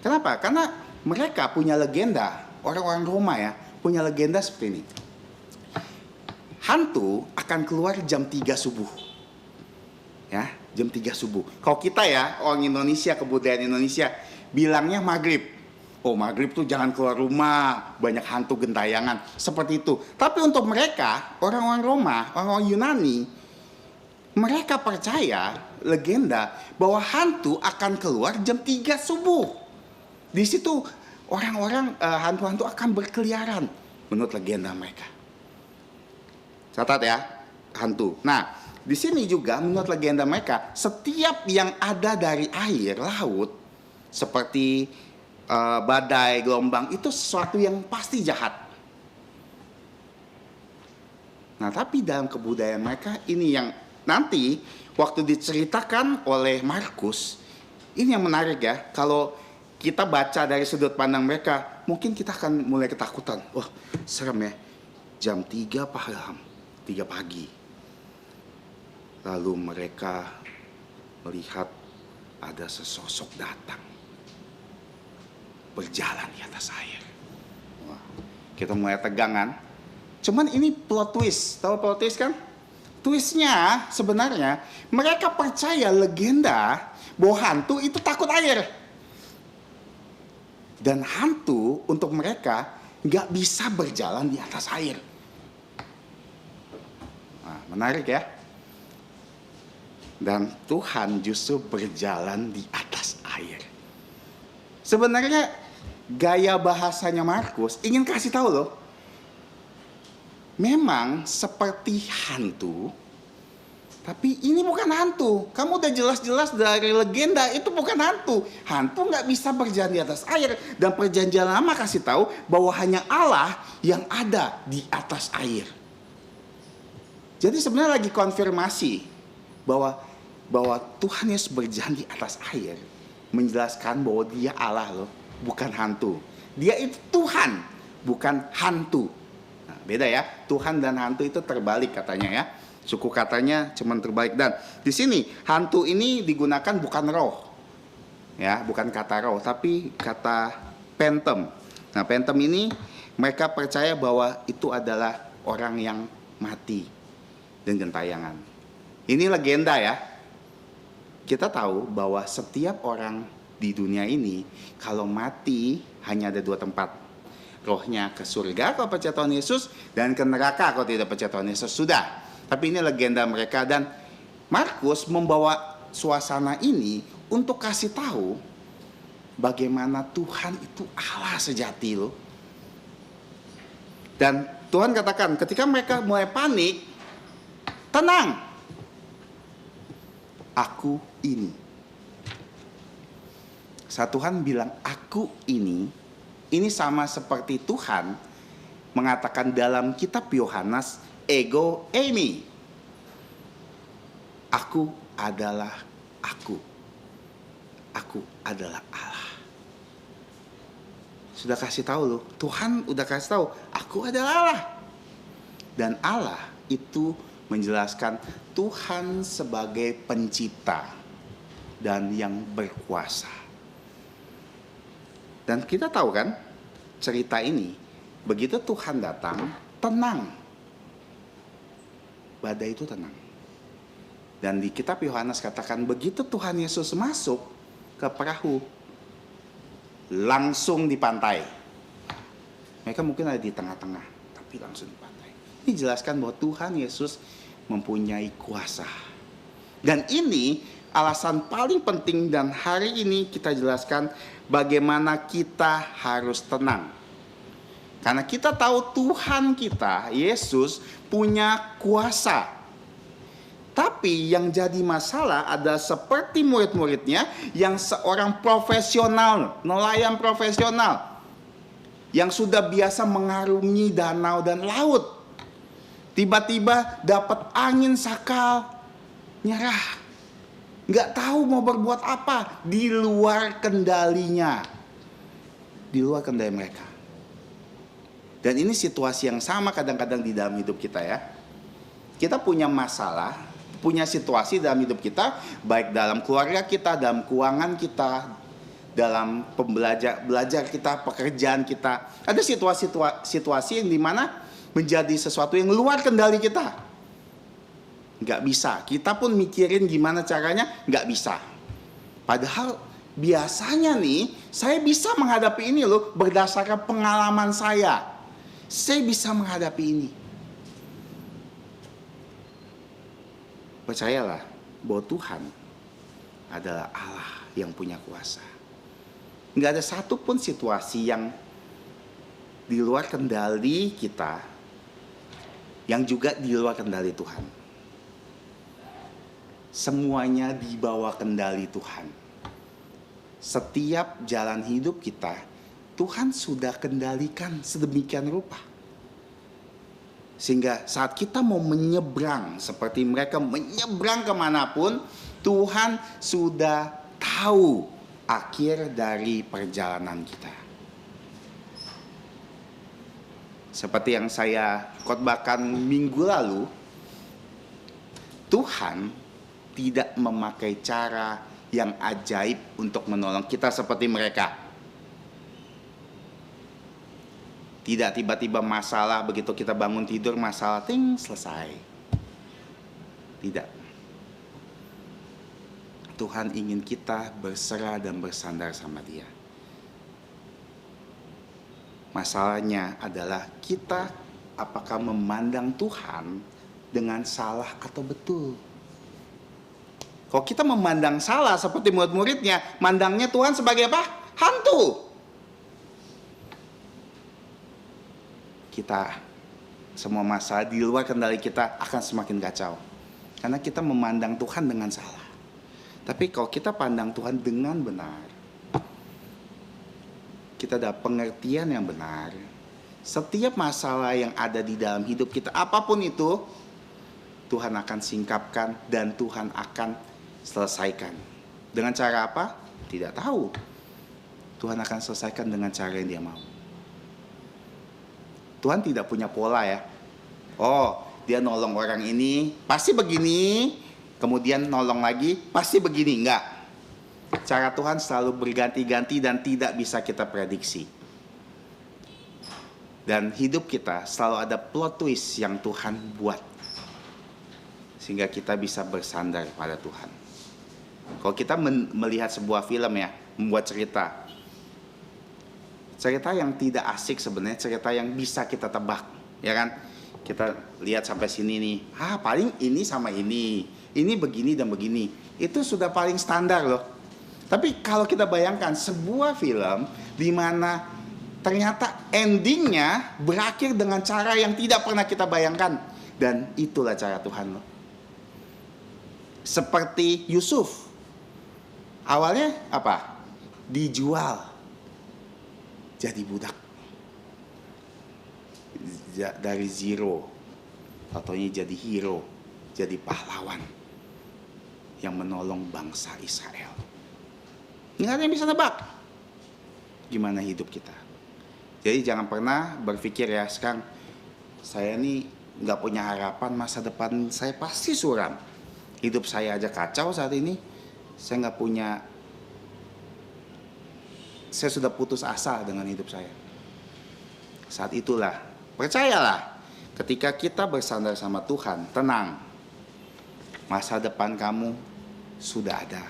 Kenapa? Karena mereka punya legenda, orang-orang Roma ya, punya legenda seperti ini. Hantu akan keluar jam 3 subuh. Ya, jam 3 subuh. Kalau kita ya, orang Indonesia, kebudayaan Indonesia, bilangnya maghrib. Oh, maghrib tuh jangan keluar rumah, banyak hantu gentayangan. Seperti itu. Tapi untuk mereka, orang-orang Roma, orang-orang Yunani, mereka percaya, legenda, bahwa hantu akan keluar jam 3 subuh. Di situ orang-orang hantu-hantu akan berkeliaran. menurut legenda mereka. Catat ya, hantu. Nah, di sini juga menurut legenda mereka, setiap yang ada dari air, laut, seperti badai, gelombang, itu sesuatu yang pasti jahat. Nah, tapi dalam kebudayaan mereka, ini yang nanti waktu diceritakan oleh Markus, ini yang menarik ya. Kalau kita baca dari sudut pandang mereka, mungkin kita akan mulai ketakutan. Wah, serem ya. Jam 3 malam, 3 pagi. Lalu mereka melihat ada sesosok datang, berjalan di atas air. Wah, kita mulai tegangan. Cuman ini plot twist. Tahu plot twist kan? Twistnya sebenarnya mereka percaya legenda bahwa hantu itu takut air. Dan hantu untuk mereka nggak bisa berjalan di atas air. Nah, menarik ya. Dan Tuhan justru berjalan di atas air. Sebenarnya gaya bahasanya Markus ingin kasih tahu loh. Memang seperti hantu, tapi ini bukan hantu. Kamu udah jelas-jelas dari legenda itu bukan hantu. Hantu nggak bisa berjalan di atas air. Dan perjanjian lama kasih tahu bahwa hanya Allah yang ada di atas air. Jadi sebenarnya lagi konfirmasi bahwa Tuhan Yesus berjalan di atas air, menjelaskan bahwa Dia Allah loh, bukan hantu. Dia itu Tuhan, bukan hantu. Nah, beda ya, Tuhan dan hantu itu terbalik katanya ya. Suku katanya cuman terbalik. Dan di sini hantu ini digunakan bukan roh, ya, bukan kata roh, tapi kata phantom. Nah, phantom ini mereka percaya bahwa itu adalah orang yang mati dan gentayangan. Ini legenda ya. Kita tahu bahwa setiap orang di dunia ini kalau mati hanya ada 2 tempat. Rohnya ke surga kalau percaya Tuhan Yesus, dan ke neraka kalau tidak percaya Tuhan Yesus. Sudah. Tapi ini legenda mereka, dan Markus membawa suasana ini untuk kasih tahu bagaimana Tuhan itu Allah sejati loh. Dan Tuhan katakan ketika mereka mulai panik, tenang, aku ini. Saat Tuhan bilang aku ini sama seperti Tuhan mengatakan dalam kitab Yohanes, ego eimi. Aku adalah aku. Aku adalah Allah. Sudah kasih tahu loh, Tuhan udah kasih tahu, aku adalah Allah. Dan Allah itu menjelaskan Tuhan sebagai pencipta dan yang berkuasa. Dan kita tahu kan cerita ini, begitu Tuhan datang, tenang. Badai itu tenang. Dan di kitab Yohanes katakan begitu Tuhan Yesus masuk ke perahu, langsung di pantai. Mereka mungkin ada di tengah-tengah, tapi langsung di pantai. Ini jelaskan bahwa Tuhan Yesus mempunyai kuasa. Dan ini alasan paling penting, dan hari ini kita jelaskan bagaimana kita harus tenang. Karena kita tahu Tuhan kita, Yesus, punya kuasa. Tapi yang jadi masalah ada seperti murid-muridnya yang seorang profesional, nelayan profesional, yang sudah biasa mengarungi danau dan laut. Tiba-tiba dapat angin sakal, nyerah. Nggak tahu mau berbuat apa, di luar kendalinya. Di luar kendali mereka. Dan ini situasi yang sama kadang-kadang di dalam hidup kita ya. Kita punya masalah, punya situasi dalam hidup kita, baik dalam keluarga kita, dalam keuangan kita, dalam belajar kita, pekerjaan kita. Ada situasi yang dimana menjadi sesuatu yang luar kendali kita. Nggak bisa. Kita pun mikirin gimana caranya, nggak bisa. Padahal biasanya nih, saya bisa menghadapi ini loh berdasarkan pengalaman saya. Saya bisa menghadapi ini. Percayalah bahwa Tuhan adalah Allah yang punya kuasa. Nggak ada satupun situasi yang di luar kendali kita, yang juga di luar kendali Tuhan. Semuanya di bawah kendali Tuhan. Setiap jalan hidup kita, Tuhan sudah kendalikan sedemikian rupa. Sehingga saat kita mau menyeberang, seperti mereka menyeberang kemanapun, Tuhan sudah tahu akhir dari perjalanan kita. Seperti yang saya khotbahkan minggu lalu, Tuhan tidak memakai cara yang ajaib untuk menolong kita seperti mereka. Tidak tiba-tiba masalah, begitu kita bangun tidur masalah ting selesai. Tidak. Tuhan ingin kita berserah dan bersandar sama Dia. Masalahnya adalah kita apakah memandang Tuhan dengan salah atau betul. Kalau kita memandang salah seperti murid-muridnya, mandangnya Tuhan sebagai apa? Hantu. Kita, semua masalah di luar kendali kita akan semakin kacau. Karena kita memandang Tuhan dengan salah. Tapi kalau kita pandang Tuhan dengan benar, kita ada pengertian yang benar. Setiap masalah yang ada di dalam hidup kita, apapun itu, Tuhan akan singkapkan dan Tuhan akan selesaikan. Dengan cara apa? Tidak tahu. Tuhan akan selesaikan dengan cara yang Dia mau. Tuhan tidak punya pola ya. Oh, Dia nolong orang ini, pasti begini. Kemudian nolong lagi, pasti begini. Enggak. Cara Tuhan selalu berganti-ganti dan tidak bisa kita prediksi. Dan hidup kita selalu ada plot twist yang Tuhan buat. Sehingga kita bisa bersandar pada Tuhan. Kalau kita melihat sebuah film ya, membuat cerita. Cerita yang tidak asik sebenarnya, cerita yang bisa kita tebak. Ya kan? Kita lihat sampai sini nih. Paling ini sama ini. Ini begini dan begini. Itu sudah paling standar loh. Tapi kalau kita bayangkan sebuah film di mana ternyata endingnya berakhir dengan cara yang tidak pernah kita bayangkan. Dan itulah cara Tuhan loh. Seperti Yusuf. Awalnya apa? Dijual. Jadi budak. Dari zero. Ataunya jadi hero. Jadi pahlawan. Yang menolong bangsa Israel. Nggak ada yang bisa nebak gimana hidup kita. Jadi jangan pernah berpikir ya, sekarang saya ini nggak punya harapan, masa depan saya pasti suram. Hidup saya aja kacau saat ini. Saya sudah putus asa dengan hidup saya. Saat itulah, percayalah, ketika kita bersandar sama Tuhan, tenang. Masa depan kamu sudah ada.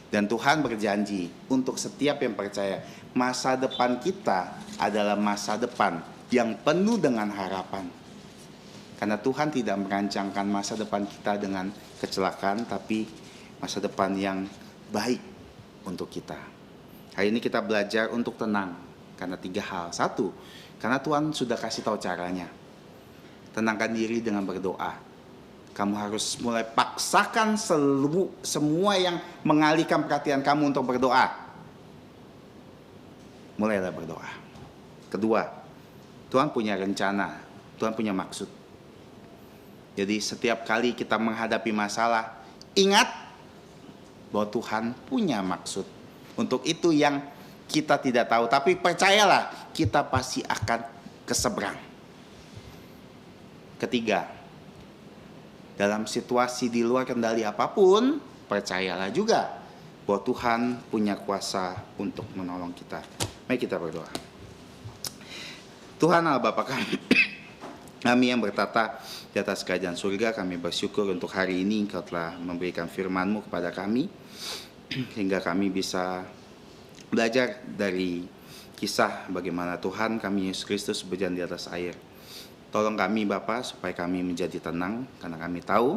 Dan Tuhan berjanji untuk setiap yang percaya, masa depan kita adalah masa depan yang penuh dengan harapan. Karena Tuhan tidak merancangkan masa depan kita dengan kecelakaan, tapi masa depan yang baik untuk kita. Hari ini kita belajar untuk tenang karena 3 hal. 1, karena Tuhan sudah kasih tahu caranya. Tenangkan diri dengan berdoa. Kamu harus mulai paksakan semua yang mengalihkan perhatian kamu untuk berdoa. Mulailah berdoa. Kedua, Tuhan punya rencana, Tuhan punya maksud. Jadi setiap kali kita menghadapi masalah, ingat bahwa Tuhan punya maksud. Untuk itu yang kita tidak tahu, tapi percayalah kita pasti akan keseberang. Ketiga, dalam situasi di luar kendali apapun, percayalah juga bahwa Tuhan punya kuasa untuk menolong kita. Mari kita berdoa. Tuhan Allah Bapa kami, kami yang bertata di atas kerajaan surga, kami bersyukur untuk hari ini Engkau telah memberikan firman-Mu kepada kami, sehingga kami bisa belajar dari kisah bagaimana Tuhan kami Yesus Kristus berjalan di atas air. Tolong kami Bapa supaya kami menjadi tenang, karena kami tahu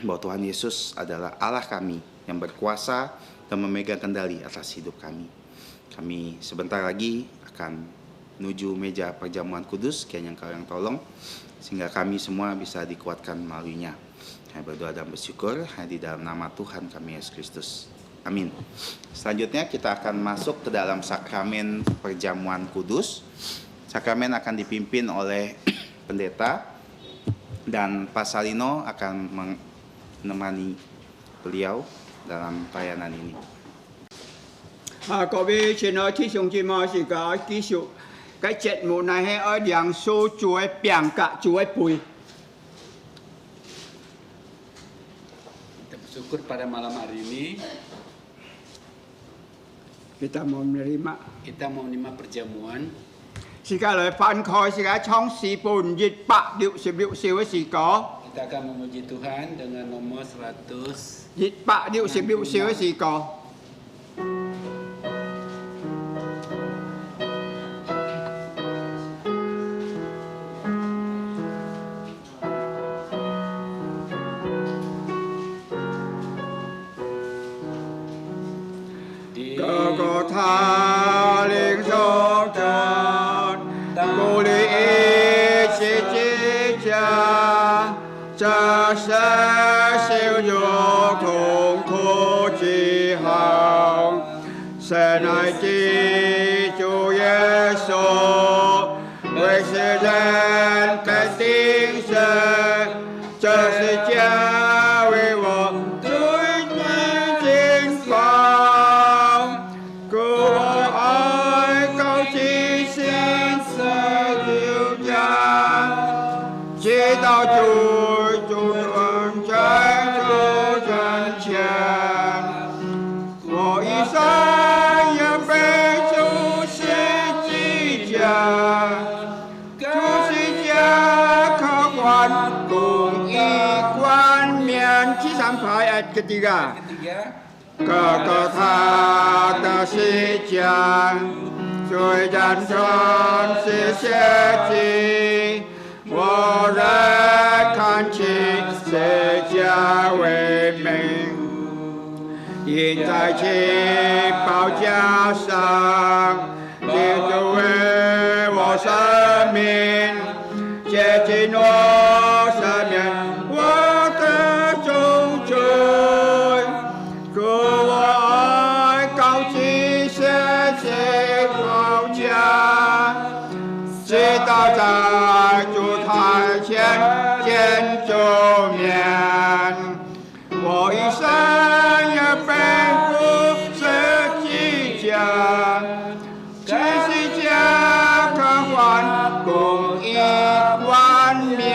bahwa Tuhan Yesus adalah Allah kami yang berkuasa dan memegang kendali atas hidup kami. Kami sebentar lagi akan menuju meja perjamuan kudus. Kiranya Engkau yang tolong sehingga kami semua bisa dikuatkan melaluinya. Kami berdoa dan bersyukur di dalam nama Tuhan kami Yesus Kristus. Amin. Selanjutnya kita akan masuk ke dalam sakramen perjamuan kudus. Sakramen akan dipimpin oleh pendeta dan Pak Salino akan menemani beliau dalam pelayanan ini. 各位親愛弟兄姊妹，是個繼續cái節目này hay ở dạng số chuỗi biển cả chuỗi bùi. Kita bersyukur pada malam hari ini Kita mau menerima. kita mau menerima perjamuan. Sự cái lời phán khởi sự cái trong sĩ bùn dịch bạc điệu siêu với sĩ có. Kita akan memuji Tuhan dengan nomor 100. Dịch bạc điệu siêu với sĩ có. Có tha linh số trần cô lý sĩ chi cha cha sẽ siêu dục thùng khô chi hồng sẽ này chi Chúa Giêsu với sự gian cái tiếng sẽ cho sự cha vì một tuổi nhi chính phòng cứu ơi câu chi xin sẽ cứu cha chỉ đạo chúa tuần trái chúa chân chân của ý sáng nhập về chúa sẽ chi cha chúa sẽ cha khắc quan cùng ý quan miền chỉ sản phải ayat ketiga Ketiga, Kekata kasih Tuhan, Chúa dan Tuhan sisi, wo ra kan chi sẽ cha về mình. Hiện tại chi bảo cha sang, chỉ tu về wo sa min, che chi no sa min, wo te chung chui. Cứu ơi cao chi sẽ vào cha chỉ đạo cha chủ thái trên trên chỗ miền我一生也被不舍弃家只是家可换共一冠冕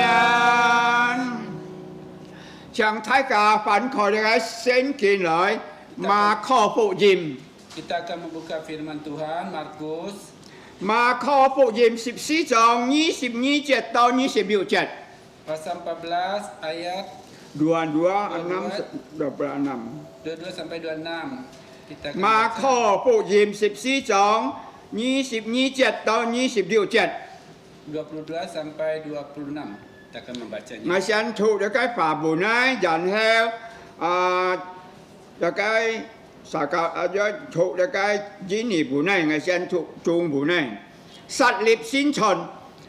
Chẳng thái cả phản khỏi cái sen kín lại mà kho phụ dìm kita akan membuka firman Tuhan Markus mà kho phụ dìm 14 章22节到26节 pasal 14 ayat 22 22 sampai 26. Kita akan mà baca. kho phụ dìm 14 章22节到26节 22 sampai 26. Kita akan membacanya. mà xem thụ được cái phả bù này dàn heo được cái xả cả thụ được cái dĩ nỉ bù này ngày xem thụ trung bù này sát liệp sinh trần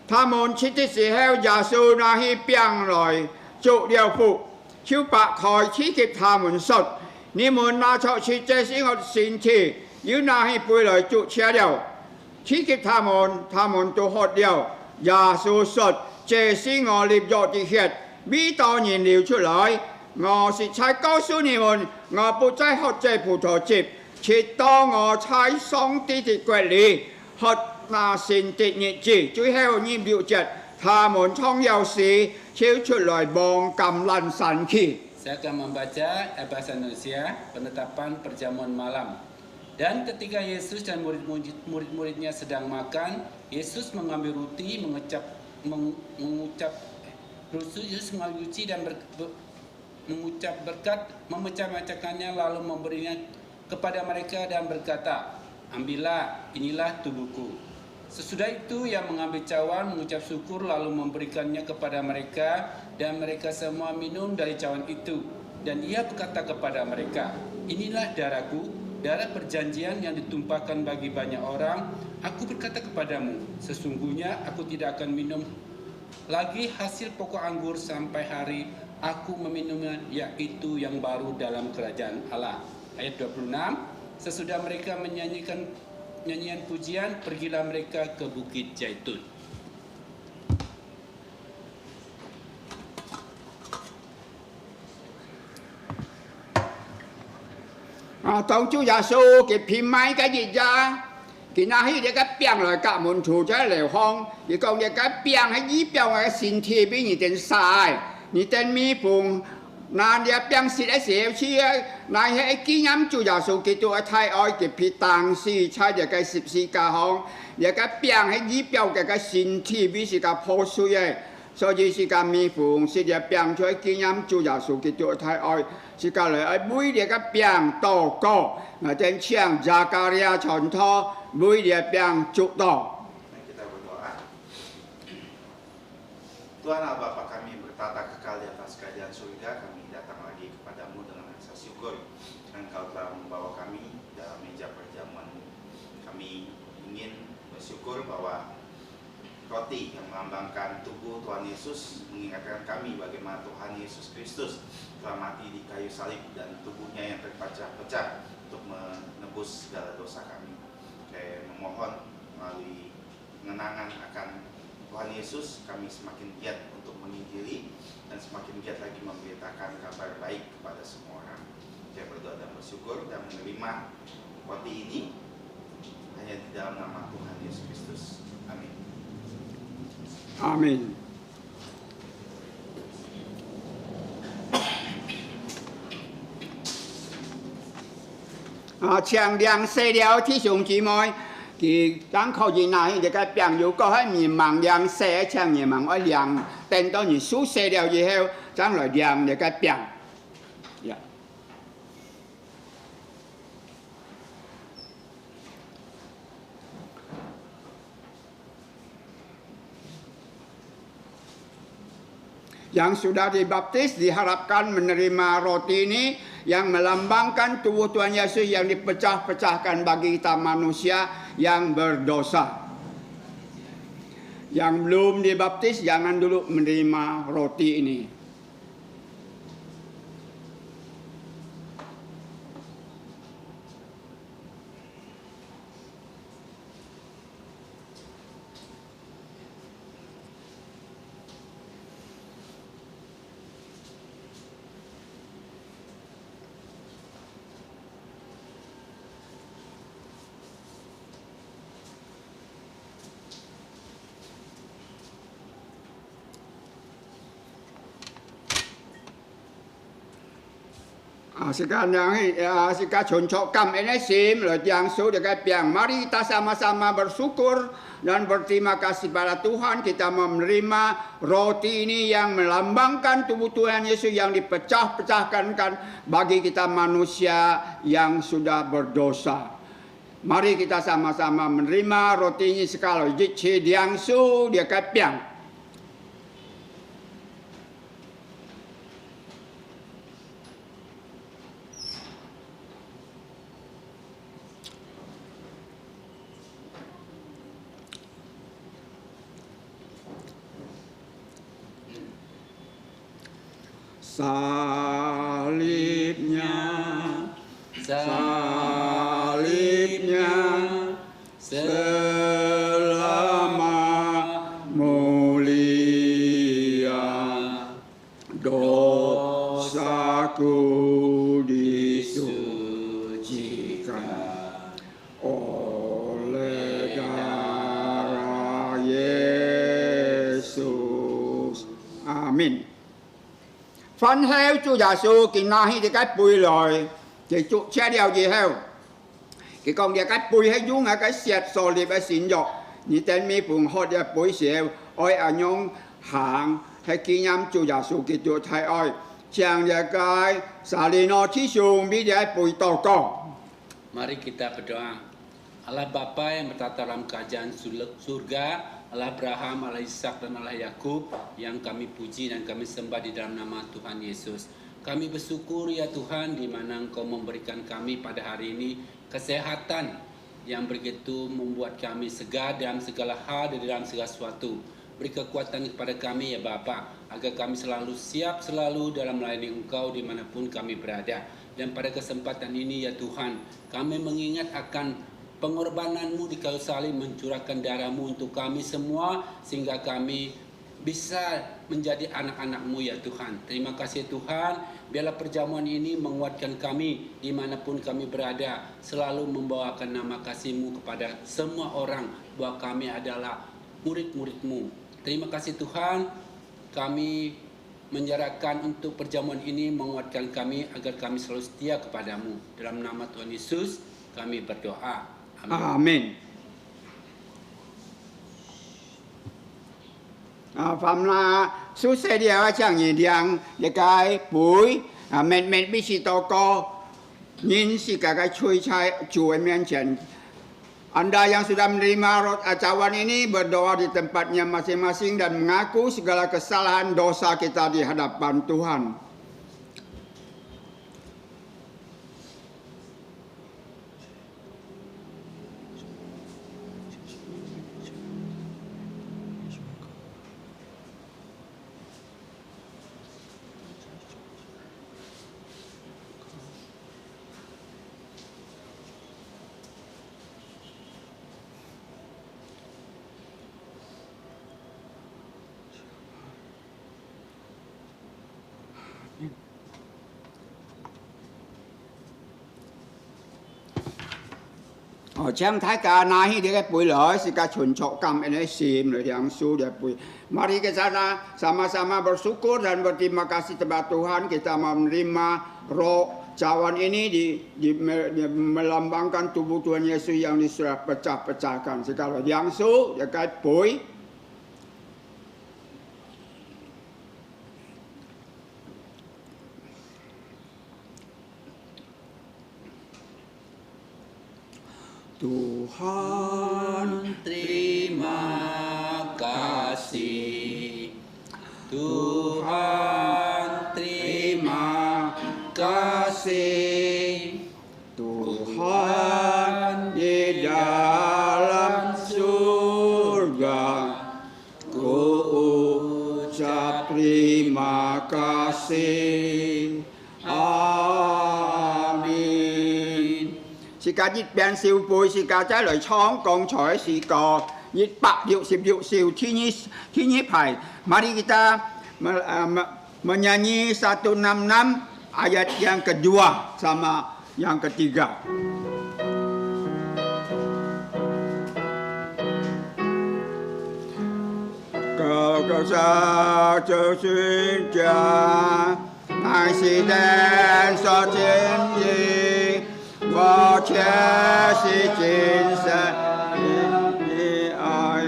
tha môn chít tí sĩ heo giả sư na hi biang rồi trụ điều phụ chiếu bạc khỏi chí kịp tha môn sốt ni môn na chọ chí chế sinh hoạt sinh thì yếu na hi bùi lời trụ chia điều chí kịp tha môn tụ hột điều giả sư sốt chế sinh ngọ liệp dọ tì hiệt bí tò nhìn liều chút lại ngọ sĩ trái cao su ni môn ngọ bù trái hột chế phù thọ chịp chỉ to ngọ trái song tí tì quẹt lì hột là xin tị nhị chỉ chú heo nhịp biểu chật tha môn trong yào sĩ chiếu chút lại bong cầm lần sẵn khi Saya akan membaca bahasa Indonesia penetapan perjamuan malam. Dan ketika Yesus dan murid-muridnya sedang makan, Yesus mengambil roti, Yesus mengambil roti dan mengucap berkat, memecah-mecahkannya lalu memberinya kepada mereka dan berkata, "Ambillah, inilah tubuhku." Sesudah itu ia mengambil cawan, mengucap syukur lalu memberikannya kepada mereka dan mereka semua minum dari cawan itu. Dan ia berkata kepada mereka, "Inilah darahku darah perjanjian yang ditumpahkan bagi banyak orang, aku berkata kepadamu, sesungguhnya aku tidak akan minum lagi hasil pokok anggur sampai hari aku meminumnya, yaitu yang baru dalam kerajaan Allah. Ayat 26, sesudah mereka menyanyikan nyanyian pujian, pergilah mereka ke Bukit Zaitun. Tông Chúa Giêsu cái phim máy cái gì ra, cái na hi cái biang lại cả môn chủ trái lều phong, cái công cái biang hay dí biang cái xin thi bị nhị tên sai, nhị tên mi phùng, na cái biang xịt cái xẻo chia, na hay kí nhắm Chúa Giêsu cáiตัวไทยอ้อยcái phi tang siใช้cái 14 phong, cái biang hay dí biang cái xin thi bị是cái破碎，所以是cái mi phùng是cái biang cho kí nhắm Chúa Giêsu cáiตัวไทยอ้อย。是教嚟喺每日嘅病禱告，我正唱Zakaria傳託，每日病祝禱。 Mari kita berdoa. Tuhan Allah Bapa kami bertata kekal di atas kerajaan surga, kami datang lagi kepadamu dengan rasa syukur. Engkau telah membawa kami dalam meja perjamuan-Mu. Kami ingin bersyukur bahwa roti yang melambangkan tubuh Tuhan Yesus mengingatkan kami bagaimana Tuhan Yesus Kristus telah mati di kayu salib dan tubuhnya yang terpecah-pecah untuk menebus segala dosa kami. Saya memohon melalui pengenangan akan Tuhan Yesus, kami semakin giat untuk menginjili dan semakin giat lagi memberitakan kabar baik kepada semua orang. Saya berdoa dan bersyukur dan menerima roti ini hanya di dalam nama Tuhan Yesus Kristus. Amin. Amin. Chàng đang xây đeo thí chúng chị môi, thì đang khâu gì này thì cái bệnh yếu có hay miền mạng đang xây chàng miền mạng ở liền, tên đó như số xây đeo gì heo, chẳng là liền thì cái bệnh. Yang sudah dibaptis diharapkan menerima roti ini yang melambangkan tubuh Tuhan Yesus yang dipecah-pecahkan bagi kita manusia yang berdosa. Yang belum dibaptis jangan dulu menerima roti ini. Sekarang contohkan NSM, yang sudah yang mari kita sama-sama bersyukur dan berterima kasih pada Tuhan kita menerima roti ini yang melambangkan tubuh Tuhan Yesus yang dipecah-pecahkan bagi kita manusia yang sudah berdosa. Mari kita sama-sama menerima roti ini sekali. Jika yang sudah kepiang. Salibnya, salibnya, selama mulia, dosaku disucikan oleh darah Yesus. Amin. Phân heo Chúa Giêsu kỳ nahi thì cái bùi lòi thì Chúa che đeo gì heo cái con dia cái bùi hay dung cái sẹt sò liệp cái xin dọc như tên mi phụng họ dia bùi sẹo oi à nhung hàng hay kí nhắm Chúa Giêsu kỳ Chúa thay oi chàng dia cái xà li no chi sung bi dia bùi to co. Mari kita berdoa. Allah Bapa yang bertata dalam kerajaan surga, Allah Abraham, Allah Ishak dan Allah Yakub yang kami puji dan kami sembah di dalam nama Tuhan Yesus. Kami bersyukur ya Tuhan di mana Engkau memberikan kami pada hari ini kesehatan yang begitu membuat kami segar dalam segala hal dan dalam segala sesuatu. Beri kekuatan kepada kami ya Bapa, agar kami selalu siap selalu dalam melayani Engkau dimanapun kami berada. Dan pada kesempatan ini ya Tuhan, kami mengingat akan pengorbanan-Mu di kayu salib, mencurahkan darah-Mu untuk kami semua, sehingga kami bisa menjadi anak-anak-Mu ya Tuhan. Terima kasih Tuhan, biarlah perjamuan ini menguatkan kami dimanapun kami berada, selalu membawakan nama kasih-Mu kepada semua orang, bahwa kami adalah murid-murid-Mu. Terima kasih Tuhan, kami menyerahkan untuk perjamuan ini menguatkan kami agar kami selalu setia kepadamu. Dalam nama Tuhan Yesus kami berdoa. Amin. Amin. Phạm là suốt xe đi ở chẳng nhìn điang để cái bụi mệt bị xì to co nhìn xì cái chui chai chuối mian chen. Anda yang sudah menerima cawan ini berdoa di tempatnya masing-masing dan mengaku segala kesalahan dosa kita di hadapan Tuhan. Chém thái ca na hi dia cái bụi lỡ si ka chun chok kam ini sim le yang su dia bụi. Mari kita sama-sama bersyukur dan berterima kasih kepada Tuhan, kita menerima roh cawan ini melambangkan tubuh Tuhan Yesus yang sudah pecah-pecahkan. Sekali yang su dia kai bụi. Tuhan terima kasih, Tuhan terima kasih, Tuhan di dalam surga, ku ucap terima kasih. Sĩ ca dịch bên siêu bùi, sĩ ca trái lời chóng con chói sĩ cò dịch bạc điệu xịp điệu siêu thi nhí phải. Mari kita menyanyi 166 ayat yang kedua sama yang ketiga. Cầu cầu xa cho xuyên cha ngài sĩ đen so chiến gì我却是今生的爱，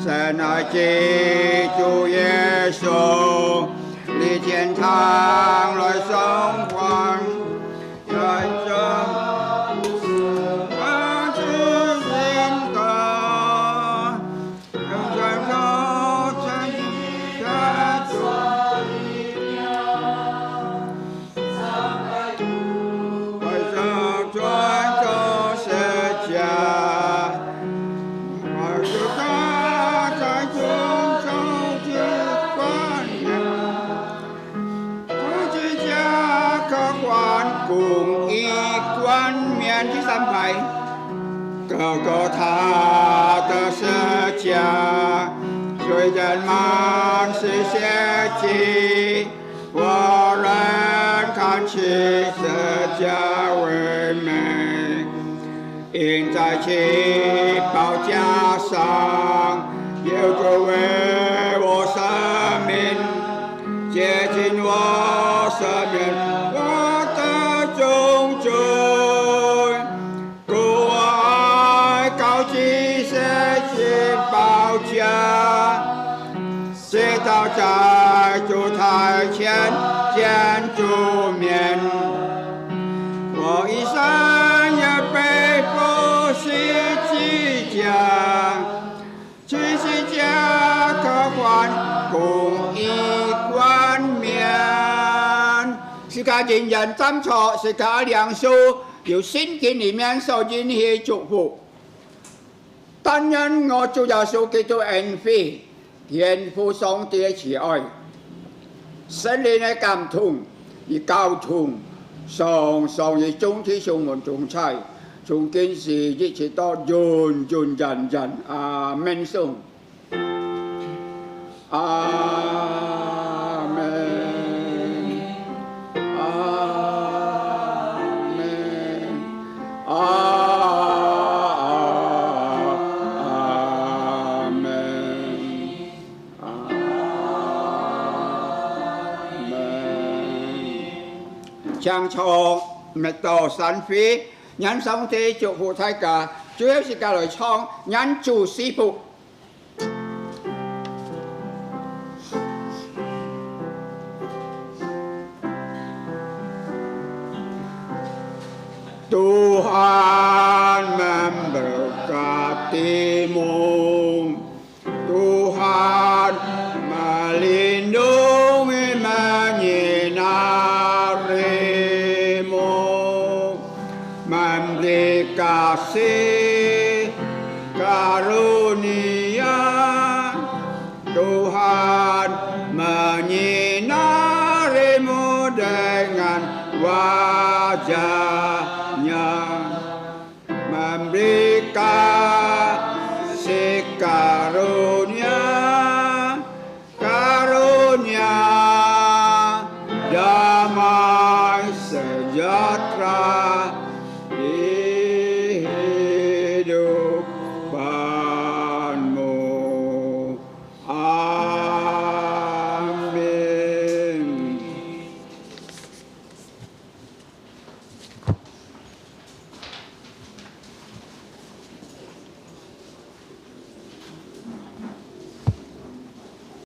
神爱基督耶稣，离天堂来生还，人生我只信他，人生都曾经在做一样，伤害主。专走世界，而是他在中州之冠冕，不计价可换公益冠冕第三排，哥哥他的世界，虽然满是血迹，我仍看起世界为美，印在旗袍架上，有个为我生命，接近我生命，我的种种，故我爱高举世旗袍架，直到在主台前见主面。我一生也背负十字架，十字架可换公益冠冕。个人人站错，是个梁树，有圣经里面所应许祝福。但因我主耶穌基督恩惠、天父上帝的慈愛、聖靈的感動與交通，常常與眾弟兄們同在，從今時一直到永永遠遠。阿門。頌。阿門。阿門。阿門。唱唱咪到神飛，人上帝祝福大家，主要是教來唱人主師傅。Tuhan memberkatimu, Tuhan melindungi menyinarimu, memberi kasih karunia, Tuhan menyinarimu dengan wajah-Nya, memberi kasih karunia, karunia damai sejahtera